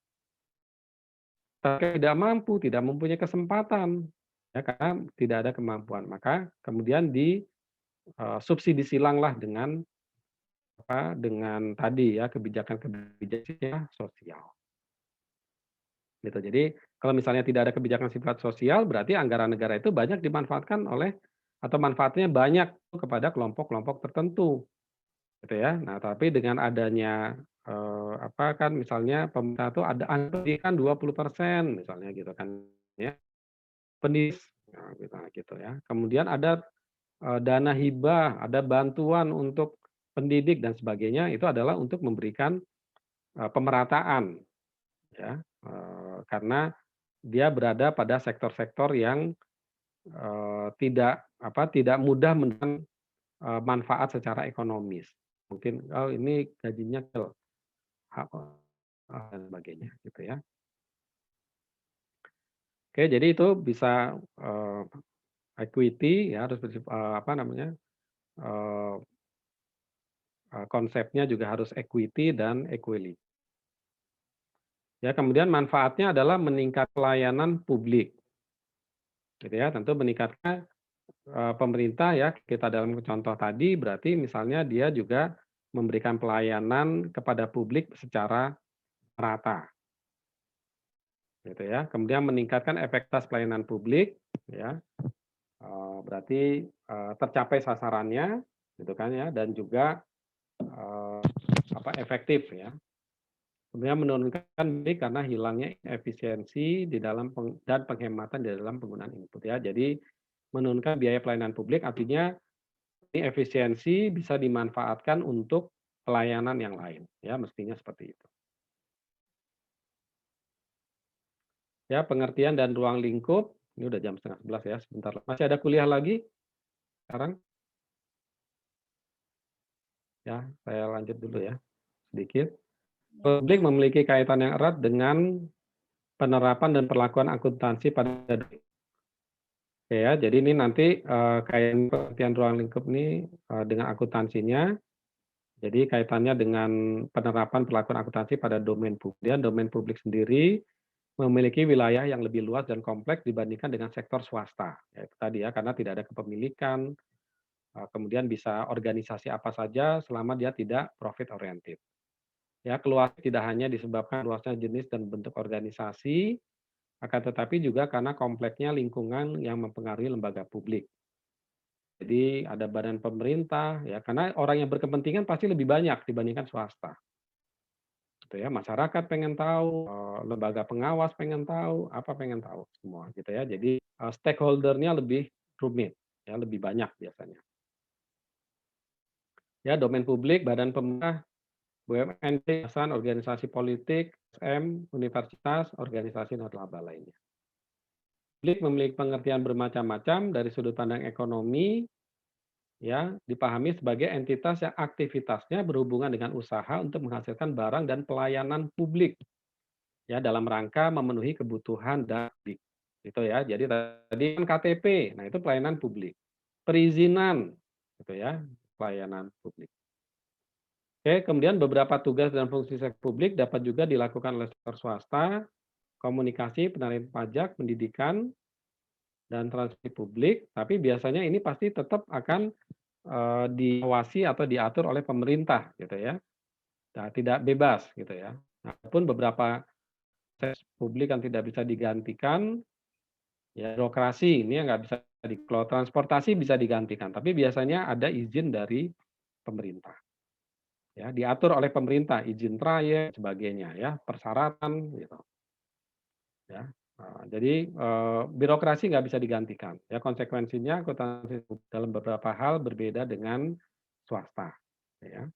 tapi tidak mampu, tidak mempunyai kesempatan, ya karena tidak ada kemampuan. Maka kemudian subsidi silanglah dengan dengan tadi ya kebijakan-kebijakan sosial. Gitu. Jadi kalau misalnya tidak ada kebijakan sifat sosial, berarti anggaran negara itu banyak dimanfaatkan oleh atau manfaatnya banyak kepada kelompok-kelompok tertentu, gitu ya. Nah, tapi dengan adanya kan misalnya pemerintah itu ada pendidikan 20% misalnya gitu kan ya. Pendidik gitu ya. Kemudian ada dana hibah, ada bantuan untuk pendidik dan sebagainya, itu adalah untuk memberikan pemerataan ya, karena dia berada pada sektor-sektor yang tidak mudah mendapatkan manfaat secara ekonomis. Mungkin, oh ini gajinya kecil, dan sebagainya gitu ya. Oke, jadi itu bisa equity ya harus konsepnya juga harus equity dan equality. Ya, kemudian manfaatnya adalah meningkat pelayanan publik. Gitu ya, tentu meningkatnya pemerintah ya, kita dalam contoh tadi berarti misalnya dia juga memberikan pelayanan kepada publik secara merata. Gitu ya. Kemudian meningkatkan efektivitas pelayanan publik ya. Berarti tercapai sasarannya gitu kan ya dan juga efektif ya. Kemudian menurunkan karena hilangnya efisiensi di dalam dan penghematan di dalam penggunaan input ya. Jadi menurunkan biaya pelayanan publik artinya ini efisiensi bisa dimanfaatkan untuk pelayanan yang lain ya, mestinya seperti itu. Ya, pengertian dan ruang lingkup. Ini udah jam 10:30 ya, sebentar. Masih ada kuliah lagi sekarang? Ya, saya lanjut dulu ya, sedikit. Publik memiliki kaitan yang erat dengan penerapan dan perlakuan akuntansi pada Oke ya, jadi ini nanti kayak pengertian ruang lingkup ini dengan akuntansinya. Jadi kaitannya dengan penerapan perlakuan akuntansi pada domain publik. Dan domain publik sendiri memiliki wilayah yang lebih luas dan kompleks dibandingkan dengan sektor swasta. Ya, itu tadi ya, karena tidak ada kepemilikan, kemudian bisa organisasi apa saja selama dia tidak profit oriented. Ya, keluas tidak hanya disebabkan luasnya jenis dan bentuk organisasi, akan tetapi juga karena kompleksnya lingkungan yang mempengaruhi lembaga publik. Jadi ada badan pemerintah, ya karena orang yang berkepentingan pasti lebih banyak dibandingkan swasta. Gitu ya, masyarakat pengen tahu, lembaga pengawas pengen tahu, apa pengen tahu semua gitu ya. Jadi stakeholder-nya lebih rumit, ya lebih banyak biasanya. Ya, domain publik, badan pemerintah, BUMN, yayasan, organisasi politik, SM, universitas, organisasi non laba lainnya. Publik memiliki pengertian bermacam-macam dari sudut pandang ekonomi, ya dipahami sebagai entitas yang aktivitasnya berhubungan dengan usaha untuk menghasilkan barang dan pelayanan publik, ya dalam rangka memenuhi kebutuhan publik. Gitu ya. Jadi tadi kan KTP, nah itu pelayanan publik. Perizinan, gitu ya, pelayanan publik. Oke, kemudian beberapa tugas dan fungsi sektor publik dapat juga dilakukan oleh sektor swasta, komunikasi, penerimaan pajak, pendidikan, dan transaksi publik, tapi biasanya ini pasti tetap akan diawasi atau diatur oleh pemerintah gitu ya. Nah, tidak bebas gitu ya. Nah, pun beberapa proses publik yang tidak bisa digantikan, ya birokrasi ini yang nggak bisa kalau transportasi bisa digantikan, tapi biasanya ada izin dari pemerintah. Ya, diatur oleh pemerintah, izin trayek, sebagainya ya, persyaratan gitu. Ya. Jadi birokrasi nggak bisa digantikan. Ya konsekuensinya akuntansi dalam beberapa hal berbeda dengan swasta. Ya.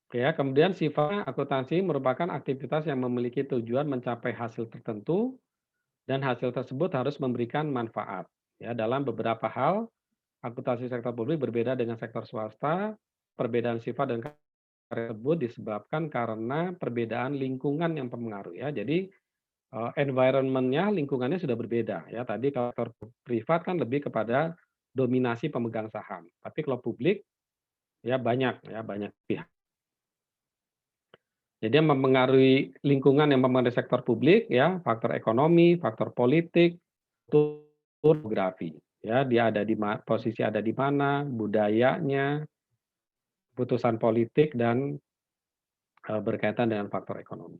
Oke ya, kemudian sifatnya akuntansi merupakan aktivitas yang memiliki tujuan mencapai hasil tertentu dan hasil tersebut harus memberikan manfaat. Ya, dalam beberapa hal akuntansi sektor publik berbeda dengan sektor swasta. Perbedaan sifat dan tersebut disebabkan karena perbedaan lingkungan yang mempengaruhi ya. Jadi environment-nya, lingkungannya sudah berbeda ya. Tadi kalau sektor privat kan lebih kepada dominasi pemegang saham. Tapi kalau publik ya banyak pihak. Jadi yang mempengaruhi lingkungan yang mempengaruhi sektor publik ya, faktor ekonomi, faktor politik, geografi. Ya, dia ada posisi ada di mana, budayanya, putusan politik dan berkaitan dengan faktor ekonomi.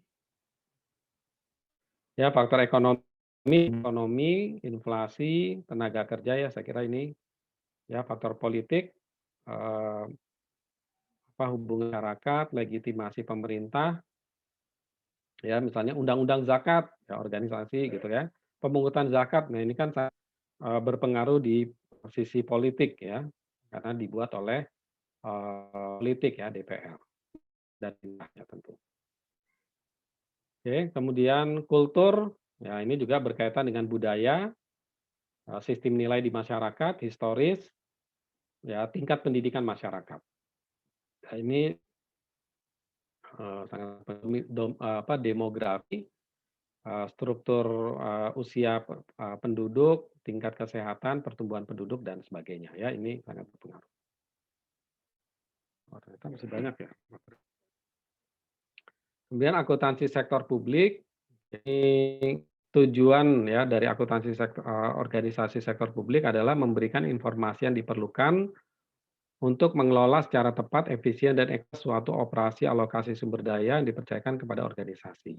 Ya, faktor ekonomi, inflasi, tenaga kerja ya, saya kira ini ya faktor politik, hubungan masyarakat, legitimasi pemerintah, ya misalnya undang-undang zakat, ya organisasi gitu ya, pemungutan zakat. Nah ini kan berpengaruh di sisi politik ya, karena dibuat oleh politik ya DPR dan pemerintahnya tentu. Oke, kemudian kultur, ya ini juga berkaitan dengan budaya, sistem nilai di masyarakat, historis, ya tingkat pendidikan masyarakat. Nah, ini sangat demografi, struktur usia penduduk, tingkat kesehatan, pertumbuhan penduduk dan sebagainya ya ini sangat berpengaruh. Oh, ternyata masih banyak ya. Kemudian akuntansi sektor publik, ini tujuan ya dari akuntansi organisasi sektor publik adalah memberikan informasi yang diperlukan untuk mengelola secara tepat, efisien dan suatu operasi alokasi sumber daya yang dipercayakan kepada organisasi.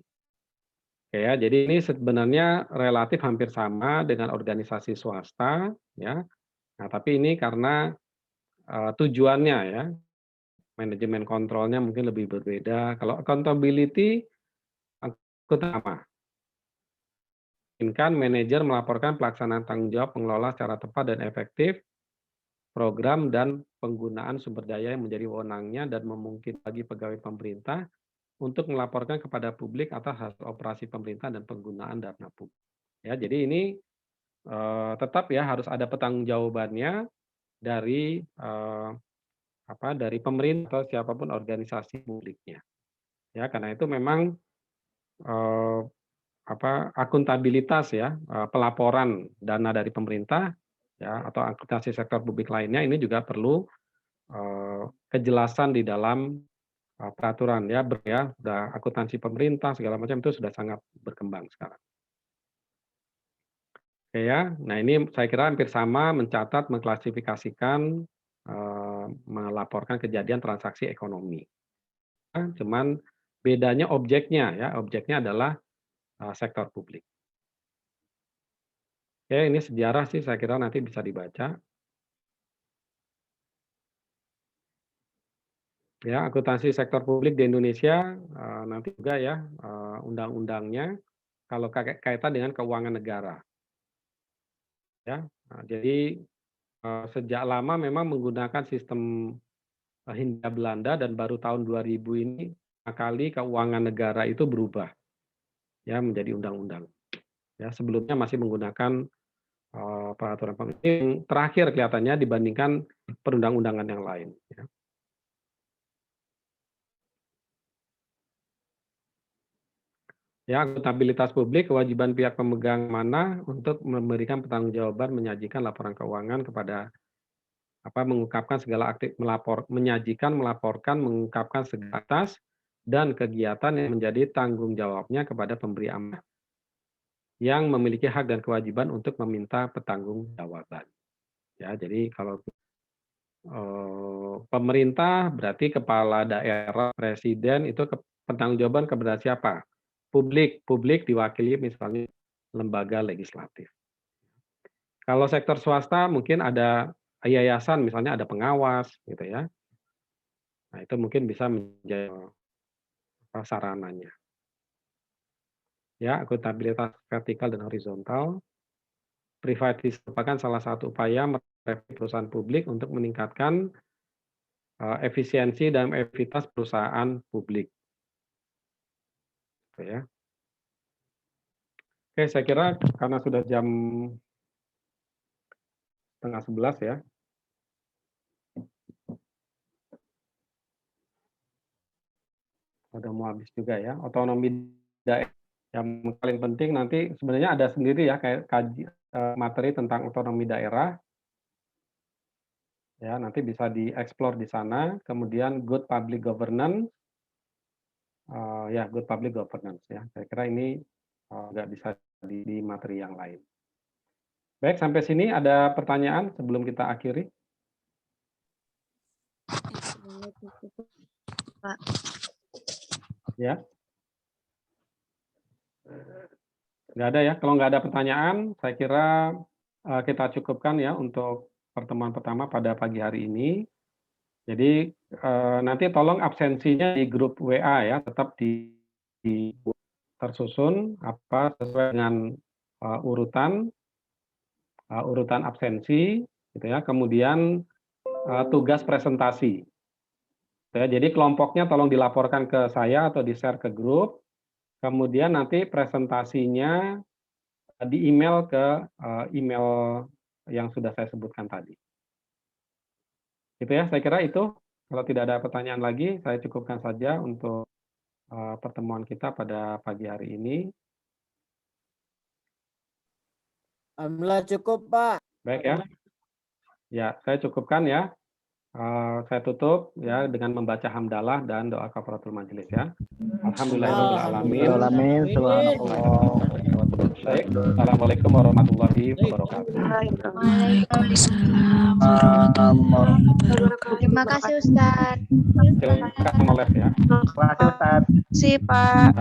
Oke ya, jadi ini sebenarnya relatif hampir sama dengan organisasi swasta ya. Nah, tapi ini karena tujuannya ya, manajemen kontrolnya mungkin lebih berbeda. Kalau accountability sama. Inginkan manajer melaporkan pelaksanaan tanggung jawab pengelola secara tepat dan efektif program dan penggunaan sumber daya yang menjadi wewenangnya dan memungkinkan bagi pegawai pemerintah untuk melaporkan kepada publik atas hasil operasi pemerintah dan penggunaan dana publik. Ya, jadi ini tetap ya harus ada pertanggungjawabannya dari dari pemerintah atau siapapun organisasi publiknya. Ya, karena itu memang akuntabilitas ya, pelaporan dana dari pemerintah ya atau akuntansi sektor publik lainnya ini juga perlu kejelasan di dalam peraturan ya, sudah akuntansi pemerintah segala macam itu sudah sangat berkembang sekarang. Oke ya, nah ini saya kira hampir sama mencatat, mengklasifikasikan, melaporkan kejadian transaksi ekonomi. Cuman bedanya objeknya ya, objeknya adalah sektor publik. Oke, ini sejarah sih saya kira nanti bisa dibaca. Ya, akuntansi sektor publik di Indonesia nanti juga ya undang-undangnya kalau kaitan dengan keuangan negara. Ya, jadi sejak lama memang menggunakan sistem Hindia Belanda dan baru tahun 2000 ini kali keuangan negara itu berubah ya menjadi undang-undang. Ya, sebelumnya masih menggunakan peraturan pemerintah yang terakhir kelihatannya dibandingkan perundang-undangan yang lain. Ya. Ya, akuntabilitas publik, kewajiban pihak pemegang mana untuk memberikan pertanggungjawaban menyajikan laporan keuangan kepada mengungkapkan segala menyajikan, melaporkan, mengungkapkan segala atas dan kegiatan yang menjadi tanggung jawabnya kepada pemberi amanah yang memiliki hak dan kewajiban untuk meminta pertanggungjawaban. Ya, jadi kalau pemerintah berarti kepala daerah, presiden itu pertanggungjawaban kepada siapa? Publik diwakili misalnya lembaga legislatif. Kalau sektor swasta mungkin ada yayasan, misalnya ada pengawas, gitu ya. Nah itu mungkin bisa menjadi sarananya. Ya, akuntabilitas vertikal dan horizontal. Privatisasi merupakan salah satu upaya perusahaan publik untuk meningkatkan efisiensi dan efektivitas perusahaan publik. Gitu ya. Oke, saya kira karena sudah jam 10:30 ya. Udah mau habis juga ya. Otonomi daerah yang paling penting nanti sebenarnya ada sendiri ya kayak materi tentang otonomi daerah. Ya, nanti bisa dieksplor di sana. Kemudian good public governance. ya good public governance ya. Saya kira ini nggak bisa di materi yang lain. Baik, sampai sini ada pertanyaan sebelum kita akhiri? Pak. Ya. Nggak ada ya. Kalau nggak ada pertanyaan, saya kira kita cukupkan ya untuk pertemuan pertama pada pagi hari ini. Jadi nanti tolong absensinya di grup WA ya, tetap tersusun sesuai dengan urutan absensi, gitu ya. Kemudian tugas presentasi. Ya, jadi kelompoknya tolong dilaporkan ke saya atau di-share ke grup. Kemudian nanti presentasinya di email ke email yang sudah saya sebutkan tadi. Gitu ya, saya kira itu. Kalau tidak ada pertanyaan lagi, saya cukupkan saja untuk pertemuan kita pada pagi hari ini. Alhamdulillah cukup, Pak. Baik ya. Ya, saya cukupkan ya. Saya tutup ya dengan membaca hamdalah dan doa kafaratul majelis ya. Alhamdulillahirabbil alamin. Baik. Assalamualaikum warahmatullahi wabarakatuh. Waalaikumsalam Terima kasih Ustaz. Silakan oleh ya. Terima kasih Ustaz. kasih, Pak.